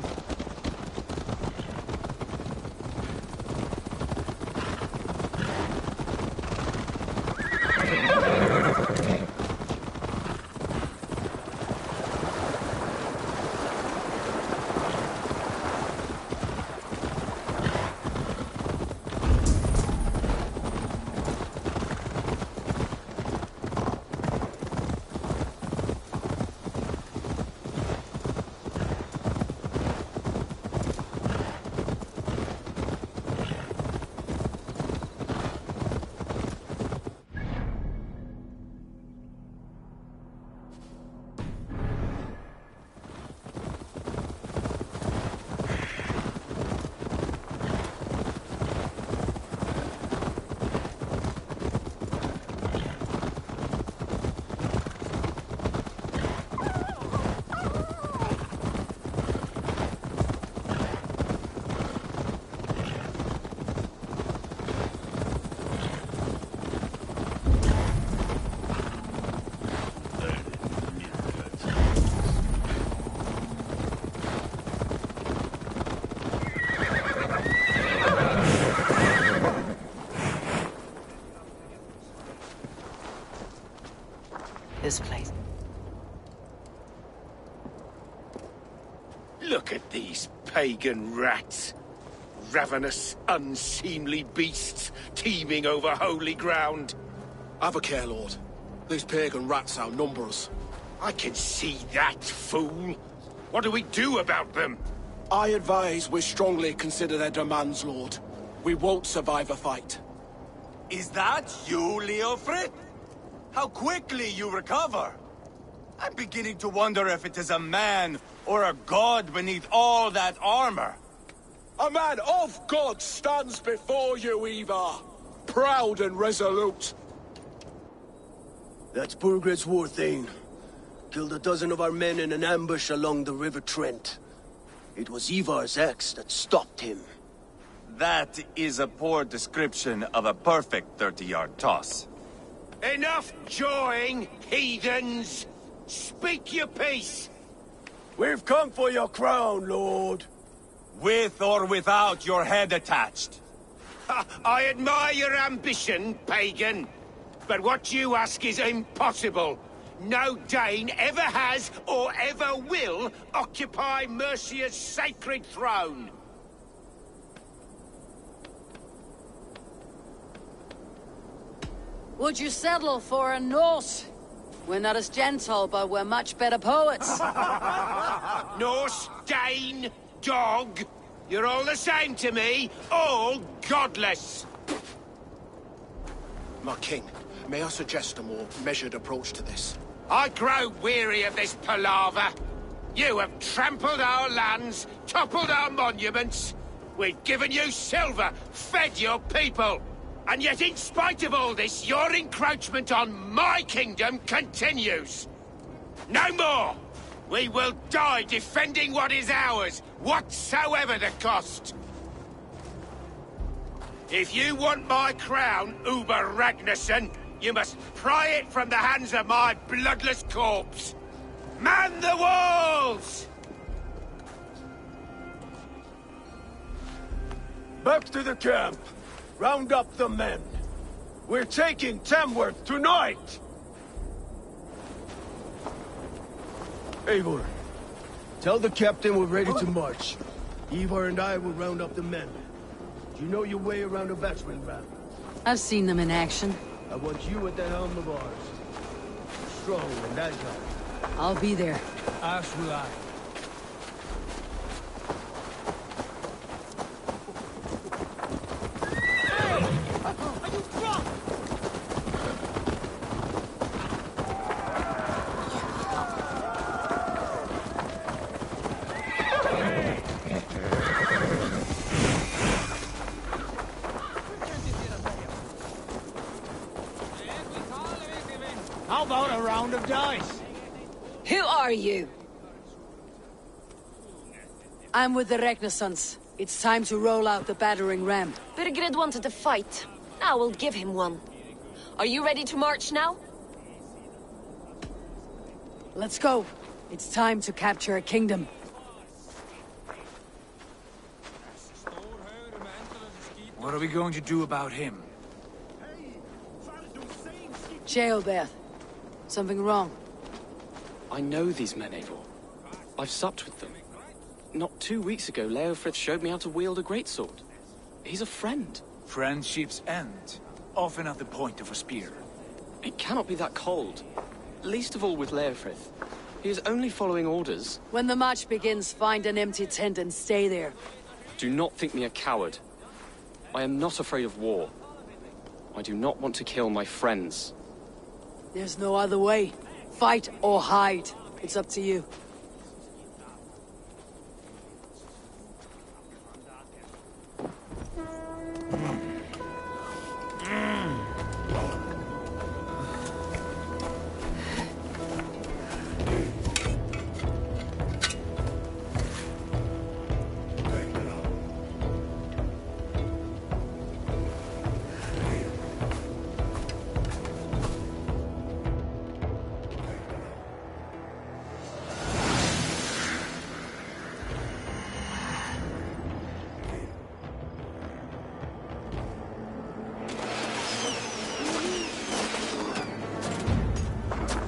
This place. Look at these pagan rats. Ravenous, unseemly beasts teeming over holy ground. Have a care, Lord. These pagan rats outnumber us. I can see that, fool. What do we do about them? I advise we strongly consider their demands, Lord. We won't survive a fight. Is that you, Leofrid? How quickly you recover! I'm beginning to wonder if it is a man or a god beneath all that armor. A man of God stands before you, Ivar. Proud and resolute. That's Burgred's war thane. Killed a dozen of our men in an ambush along the River Trent. It was Ivar's axe that stopped him. That is a poor description of a perfect 30-yard toss. Enough jawing, heathens! Speak your peace! We've come for your crown, Lord. With or without your head attached. I admire your ambition, pagan. But what you ask is impossible. No Dane ever has or ever will occupy Mercia's sacred throne. Would you settle for a Norse? We're not as gentle, but we're much better poets. Norse, Dane, dog. You're all the same to me. All godless. My king, may I suggest a more measured approach to this? I grow weary of this palaver. You have trampled our lands, toppled our monuments. We've given you silver, fed your people. And yet, in spite of all this, your encroachment on my kingdom continues. No more! We will die defending what is ours, whatsoever the cost. If you want my crown, Uber Ragnarsson, you must pry it from the hands of my bloodless corpse. Man the walls! Back to the camp. Round up the men. We're taking Tamworth tonight! Eivor, tell the captain we're ready to march. Ivar and I will round up the men. Do you know your way around a battering ram? I've seen them in action. I want you at the helm of ours. Strong and agile. I'll be there. As will I. How about a round of dice? Who are you? I'm with the Ragnarssons. It's time to roll out the battering ram. Burgred wanted to fight. Now we'll give him one. Are you ready to march now? Let's go. It's time to capture a kingdom. What are we going to do about him? Jailbeth. Something wrong? I know these men, Eivor. I've supped with them. Not 2 weeks ago, Leofrith showed me how to wield a greatsword. He's a friend. Friendships end, often at the point of a spear. It cannot be that cold. Least of all with Leofrith. He is only following orders. When the march begins, find an empty tent and stay there. Do not think me a coward. I am not afraid of war. I do not want to kill my friends. There's no other way. Fight or hide. It's up to you.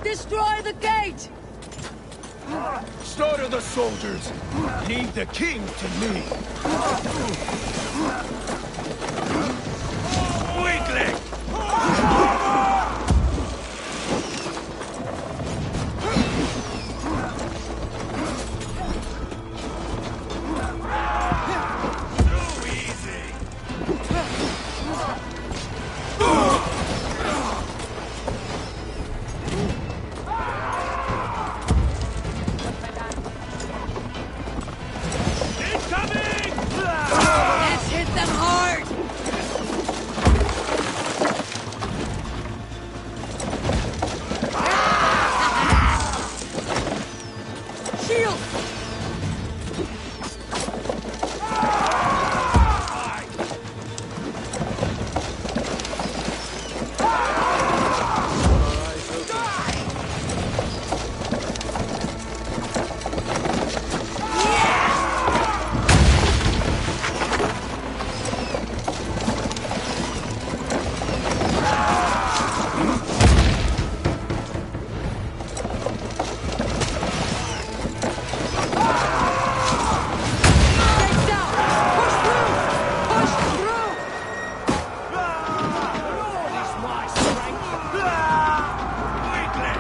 Destroy the gate! Slaughter the soldiers! Leave the king to me! Weakling! Let's hit them hard! Shield!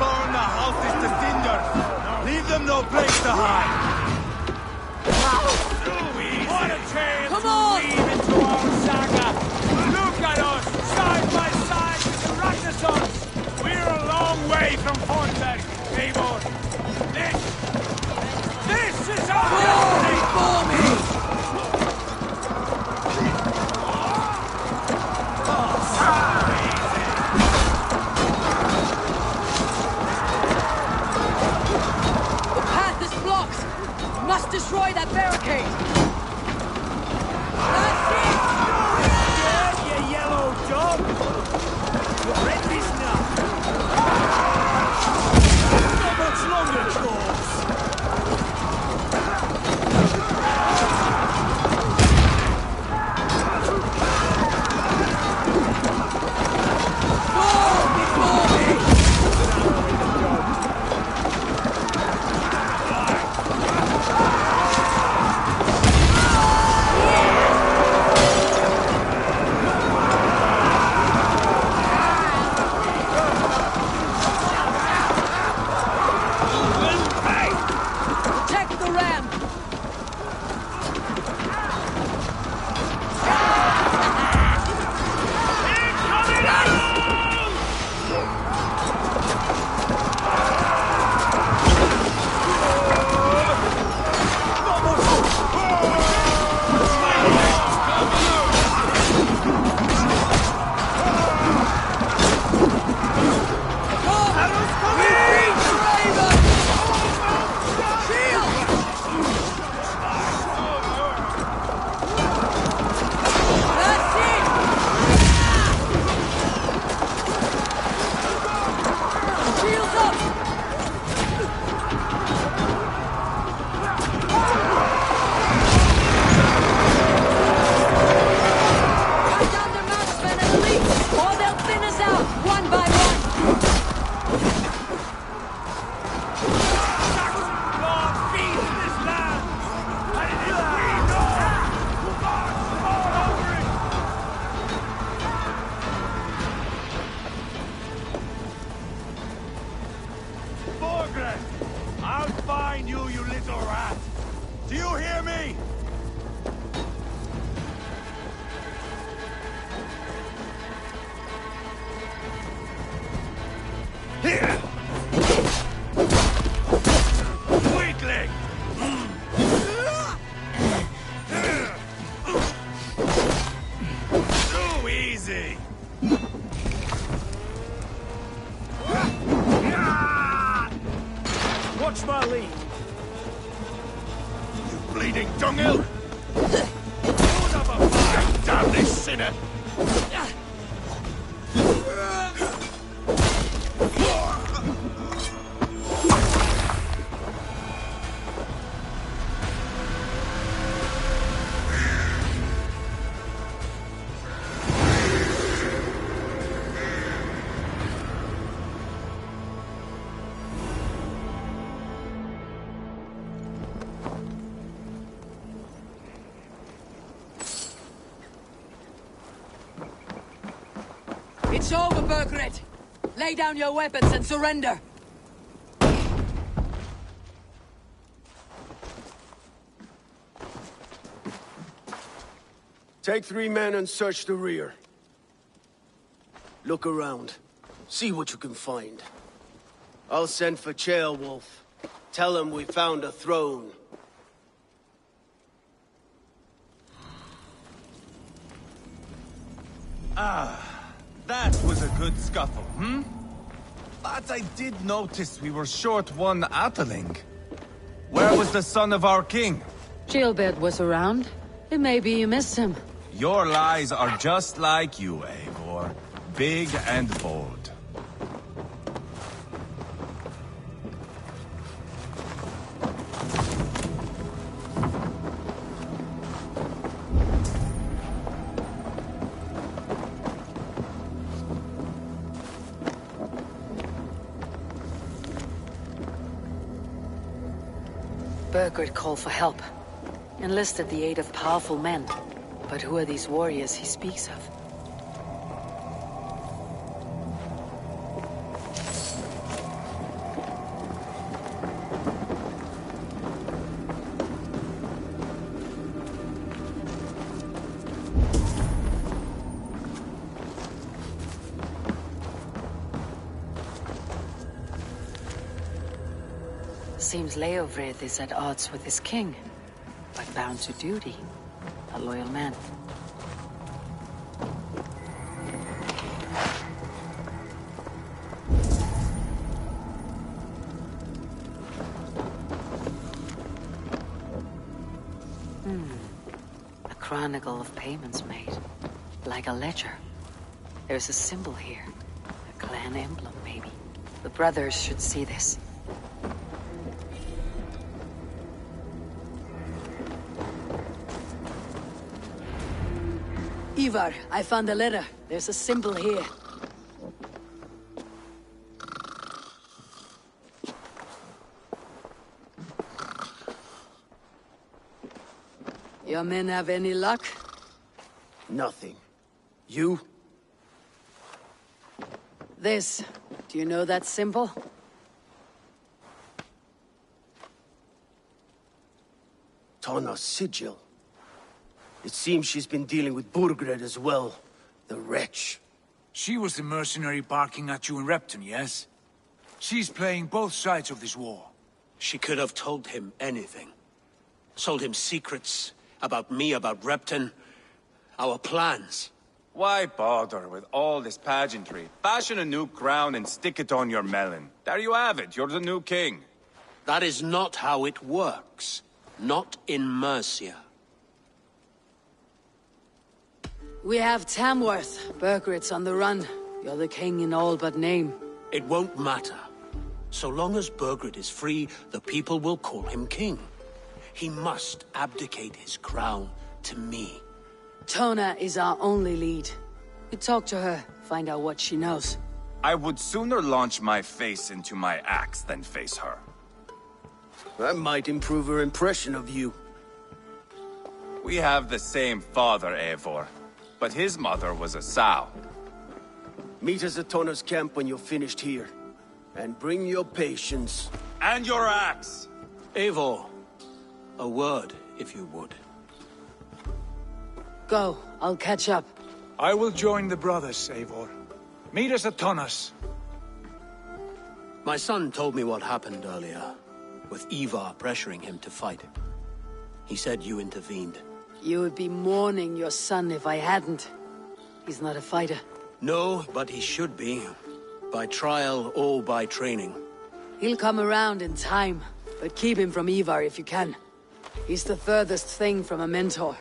Burn the houses to cinders! Leave them no place to hide! What a chance Come to on! weave into our saga! Look at us, side by side with the Ragnarsons! We're a long way from Fornberg, Eivor! This is our destiny! For me! The path is blocked! Must destroy that barricade! Scared, you yellow dog? You're ready now! Not much longer, trolls! see. Watch my lead. You bleeding dunghill! Put up a fight, damn this sinner! It's over, Burgred! Lay down your weapons and surrender! Take 3 men and search the rear. Look around. See what you can find. I'll send for Ceolwulf. Tell him we found a throne. That was a good scuffle, hmm? But I did notice we were short one Atheling. Where was the son of our king? Gilbert was around. It may be you missed him. Your lies are just like you, Eivor. Big and bold. Burgred called for help. Enlisted the aid of powerful men. But who are these warriors he speaks of? Seems Leofrid is at odds with his king, but bound to duty. A loyal man. A chronicle of payments made. Like a ledger. There's a symbol here. A clan emblem, maybe. The brothers should see this. Ivar, I found a letter. There's a symbol here. Your men have any luck? Nothing. You? This. Do you know that symbol? Tana's sigil. It seems she's been dealing with Burgred as well. The wretch. She was the mercenary barking at you in Repton, yes? She's playing both sides of this war. She could have told him anything. Sold him secrets about me, about Repton, our plans. Why bother with all this pageantry? Fashion a new crown and stick it on your melon. There you have it, you're the new king. That is not how it works. Not in Mercia. We have Tamworth. Burgred's on the run. You're the king in all but name. It won't matter. So long as Burgred is free, the people will call him king. He must abdicate his crown to me. Tona is our only lead. You talk to her, find out what she knows. I would sooner launch my face into my axe than face her. That might improve her impression of you. We have the same father, Eivor. But his mother was a sow. Meet us at Tona's camp when you're finished here. And bring your patience. And your axe! Eivor, a word, if you would. Go, I'll catch up. I will join the brothers, Eivor. Meet us at Tonas. My son told me what happened earlier, with Ivar pressuring him to fight. He said you intervened. You would be mourning your son if I hadn't. He's not a fighter. No, but he should be. By trial or by training. He'll come around in time, but keep him from Ivar if you can. He's the furthest thing from a mentor.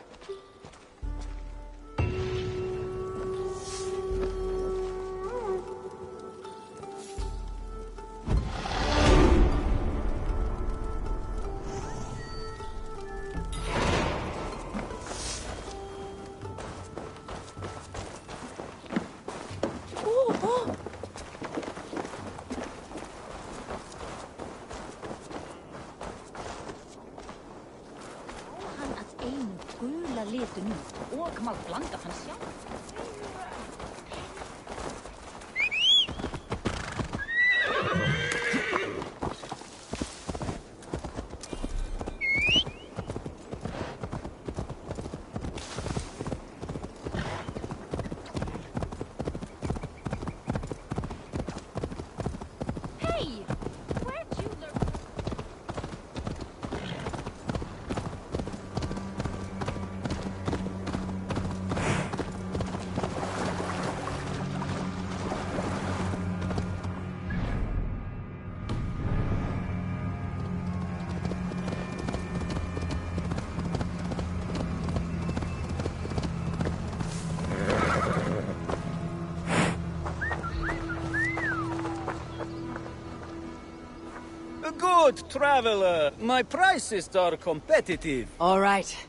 Good traveler. My prices are competitive. All right.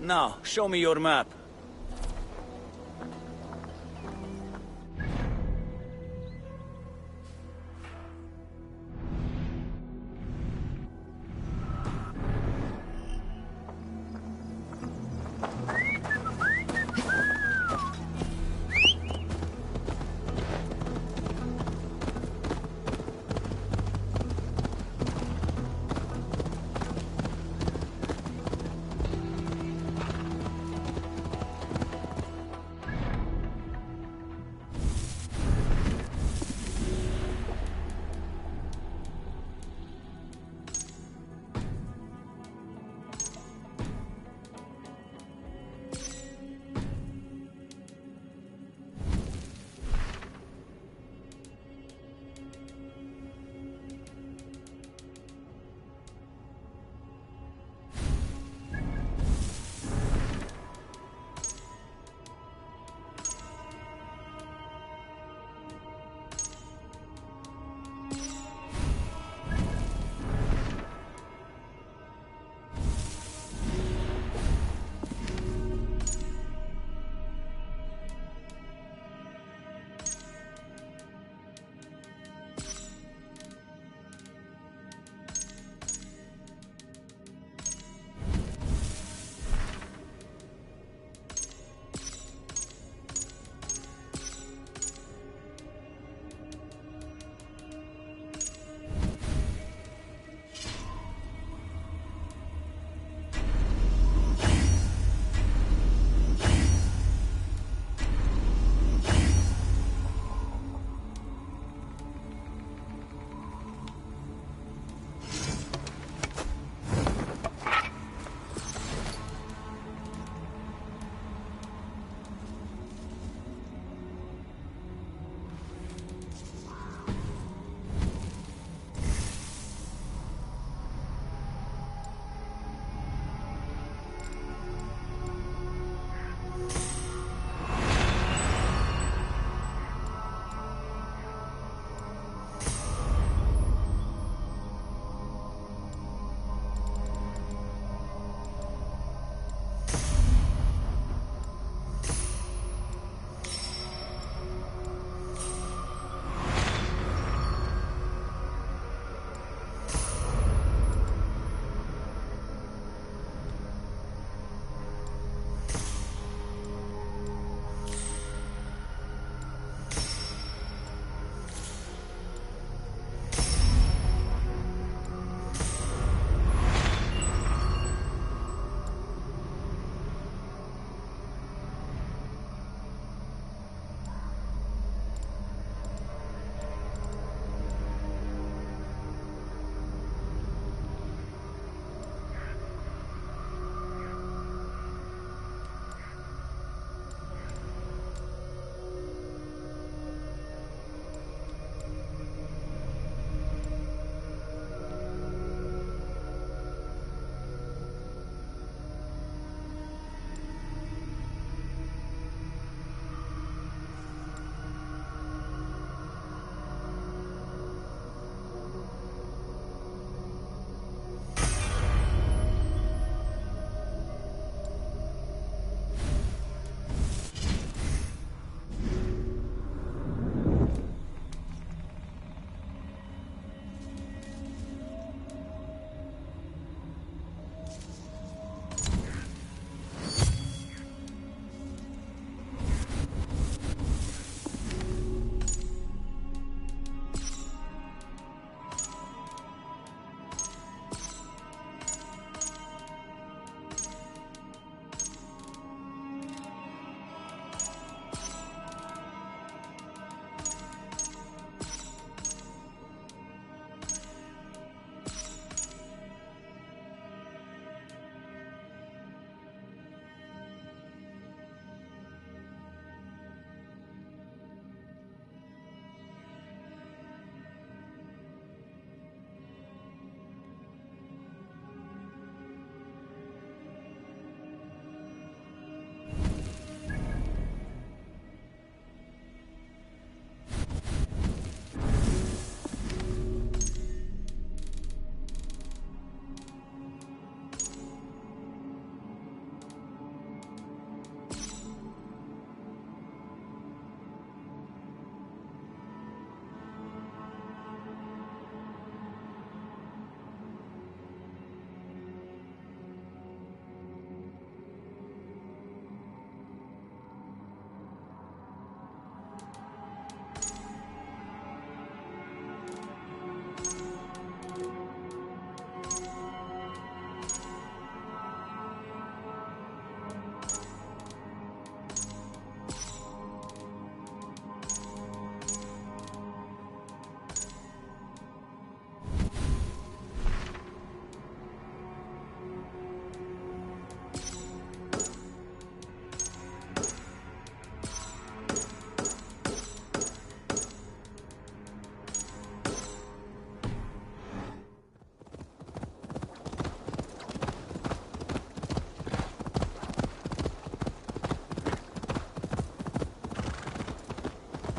Now, show me your map.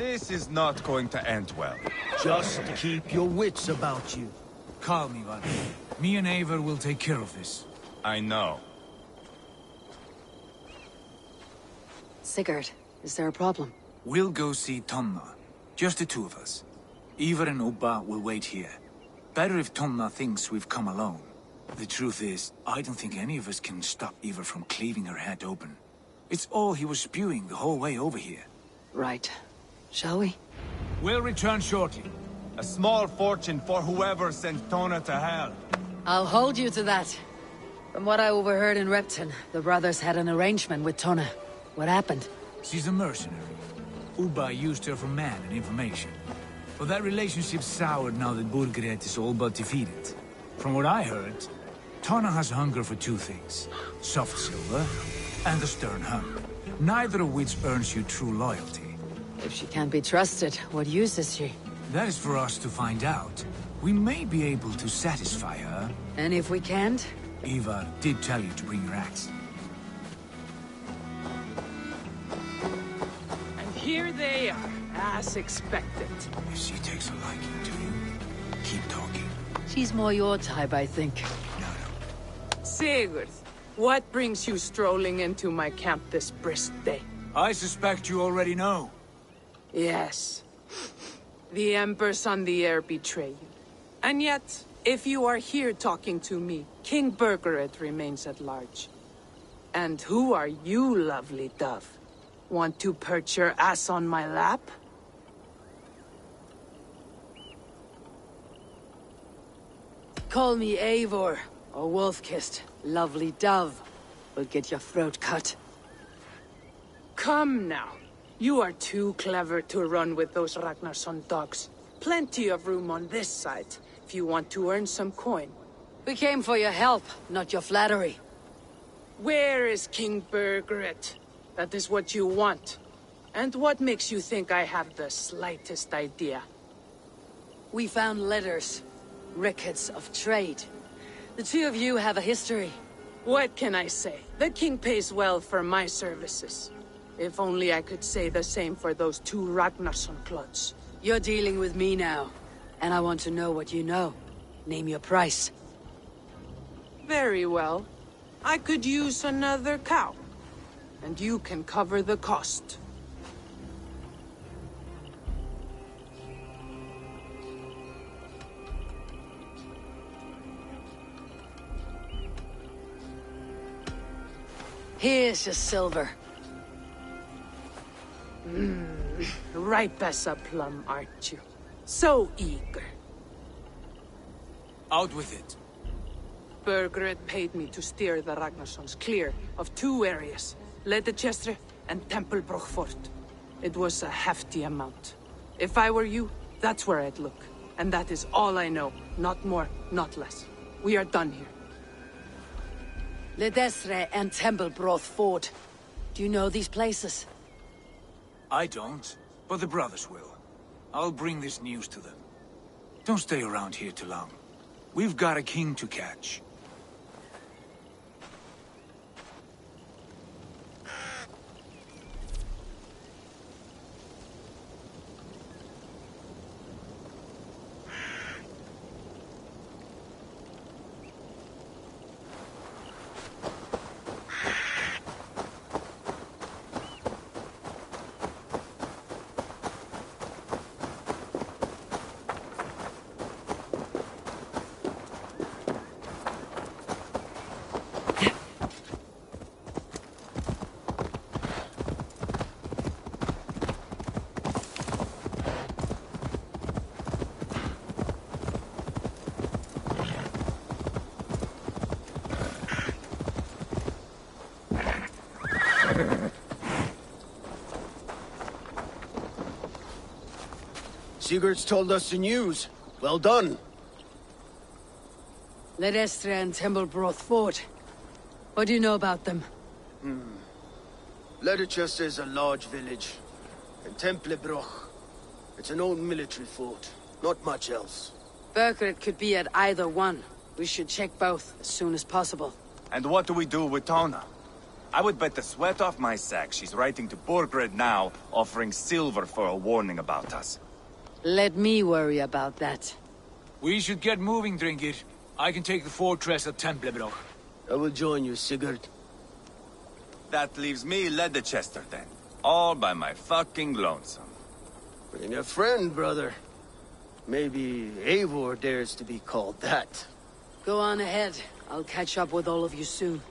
This is not going to end well. Just keep your wits about you. Calm, Ivar. Me and Eivor will take care of this. I know. Sigurd, is there a problem? We'll go see Tonna. Just the two of us. Ivar and Ubba will wait here. Better if Tonna thinks we've come alone. The truth is, I don't think any of us can stop Ivar from cleaving her head open. It's all he was spewing the whole way over here. Right. Shall we? We'll return shortly. A small fortune for whoever sent Tona to hell. I'll hold you to that. From what I overheard in Repton, the brothers had an arrangement with Tonna. What happened? She's a mercenary. Ubba used her for man and information. But that relationship soured now that Burgred is all but defeated. From what I heard, Tonna has hunger for two things. Soft silver and a stern hum. Neither of which earns you true loyalty. If she can't be trusted, what use is she? That is for us to find out. We may be able to satisfy her. And if we can't? Ivar did tell you to bring your axe. And here they are, as expected. If she takes a liking to you, keep talking. She's more your type, I think. Sigurd, what brings you strolling into my camp this brisk day? I suspect you already know. Yes. The Embers on the air betray you. And yet, if you are here talking to me, King Burgred remains at large. And who are you, lovely dove? Want to perch your ass on my lap? Call me Eivor, or Wolf-Kissed, lovely dove. Will get your throat cut. Come now. You are too clever to run with those Ragnarsson dogs. Plenty of room on this side, if you want to earn some coin. We came for your help, not your flattery. Where is King Burgred? That is what you want. And what makes you think I have the slightest idea? We found letters. Records of trade. The two of you have a history. What can I say? The king pays well for my services. If only I could say the same for those two Ragnarsson clods. You're dealing with me now, and I want to know what you know. Name your price. Very well. I could use another cow. And you can cover the cost. Here's your silver. Ripe as a plum, aren't you? So eager. Out with it. Burgred paid me to steer the Ragnarssons clear of two areas, Ledechestre and Templebroch Fort. It was a hefty amount. If I were you, that's where I'd look. And that is all I know. Not more, not less. We are done here. Ledestre and Templebroch Fort. Do you know these places? I don't, but the brothers will. I'll bring this news to them. Don't stay around here too long. We've got a king to catch. Sigurd's told us the news. Well done. Ledestre and Templebroch Fort. What do you know about them? Ledechestre is a large village. And Templebroch, it's an old military fort. Not much else. Burgred could be at either one. We should check both as soon as possible. And what do we do with Tona? I would bet the sweat off my sack she's writing to Borgred now, offering silver for a warning about us. Let me worry about that. We should get moving, Drinkir. I can take the fortress of Templebroch. I will join you, Sigurd. That leaves me Leicester then. All by my fucking lonesome. Bring a friend, brother. Maybe Eivor dares to be called that. Go on ahead. I'll catch up with all of you soon.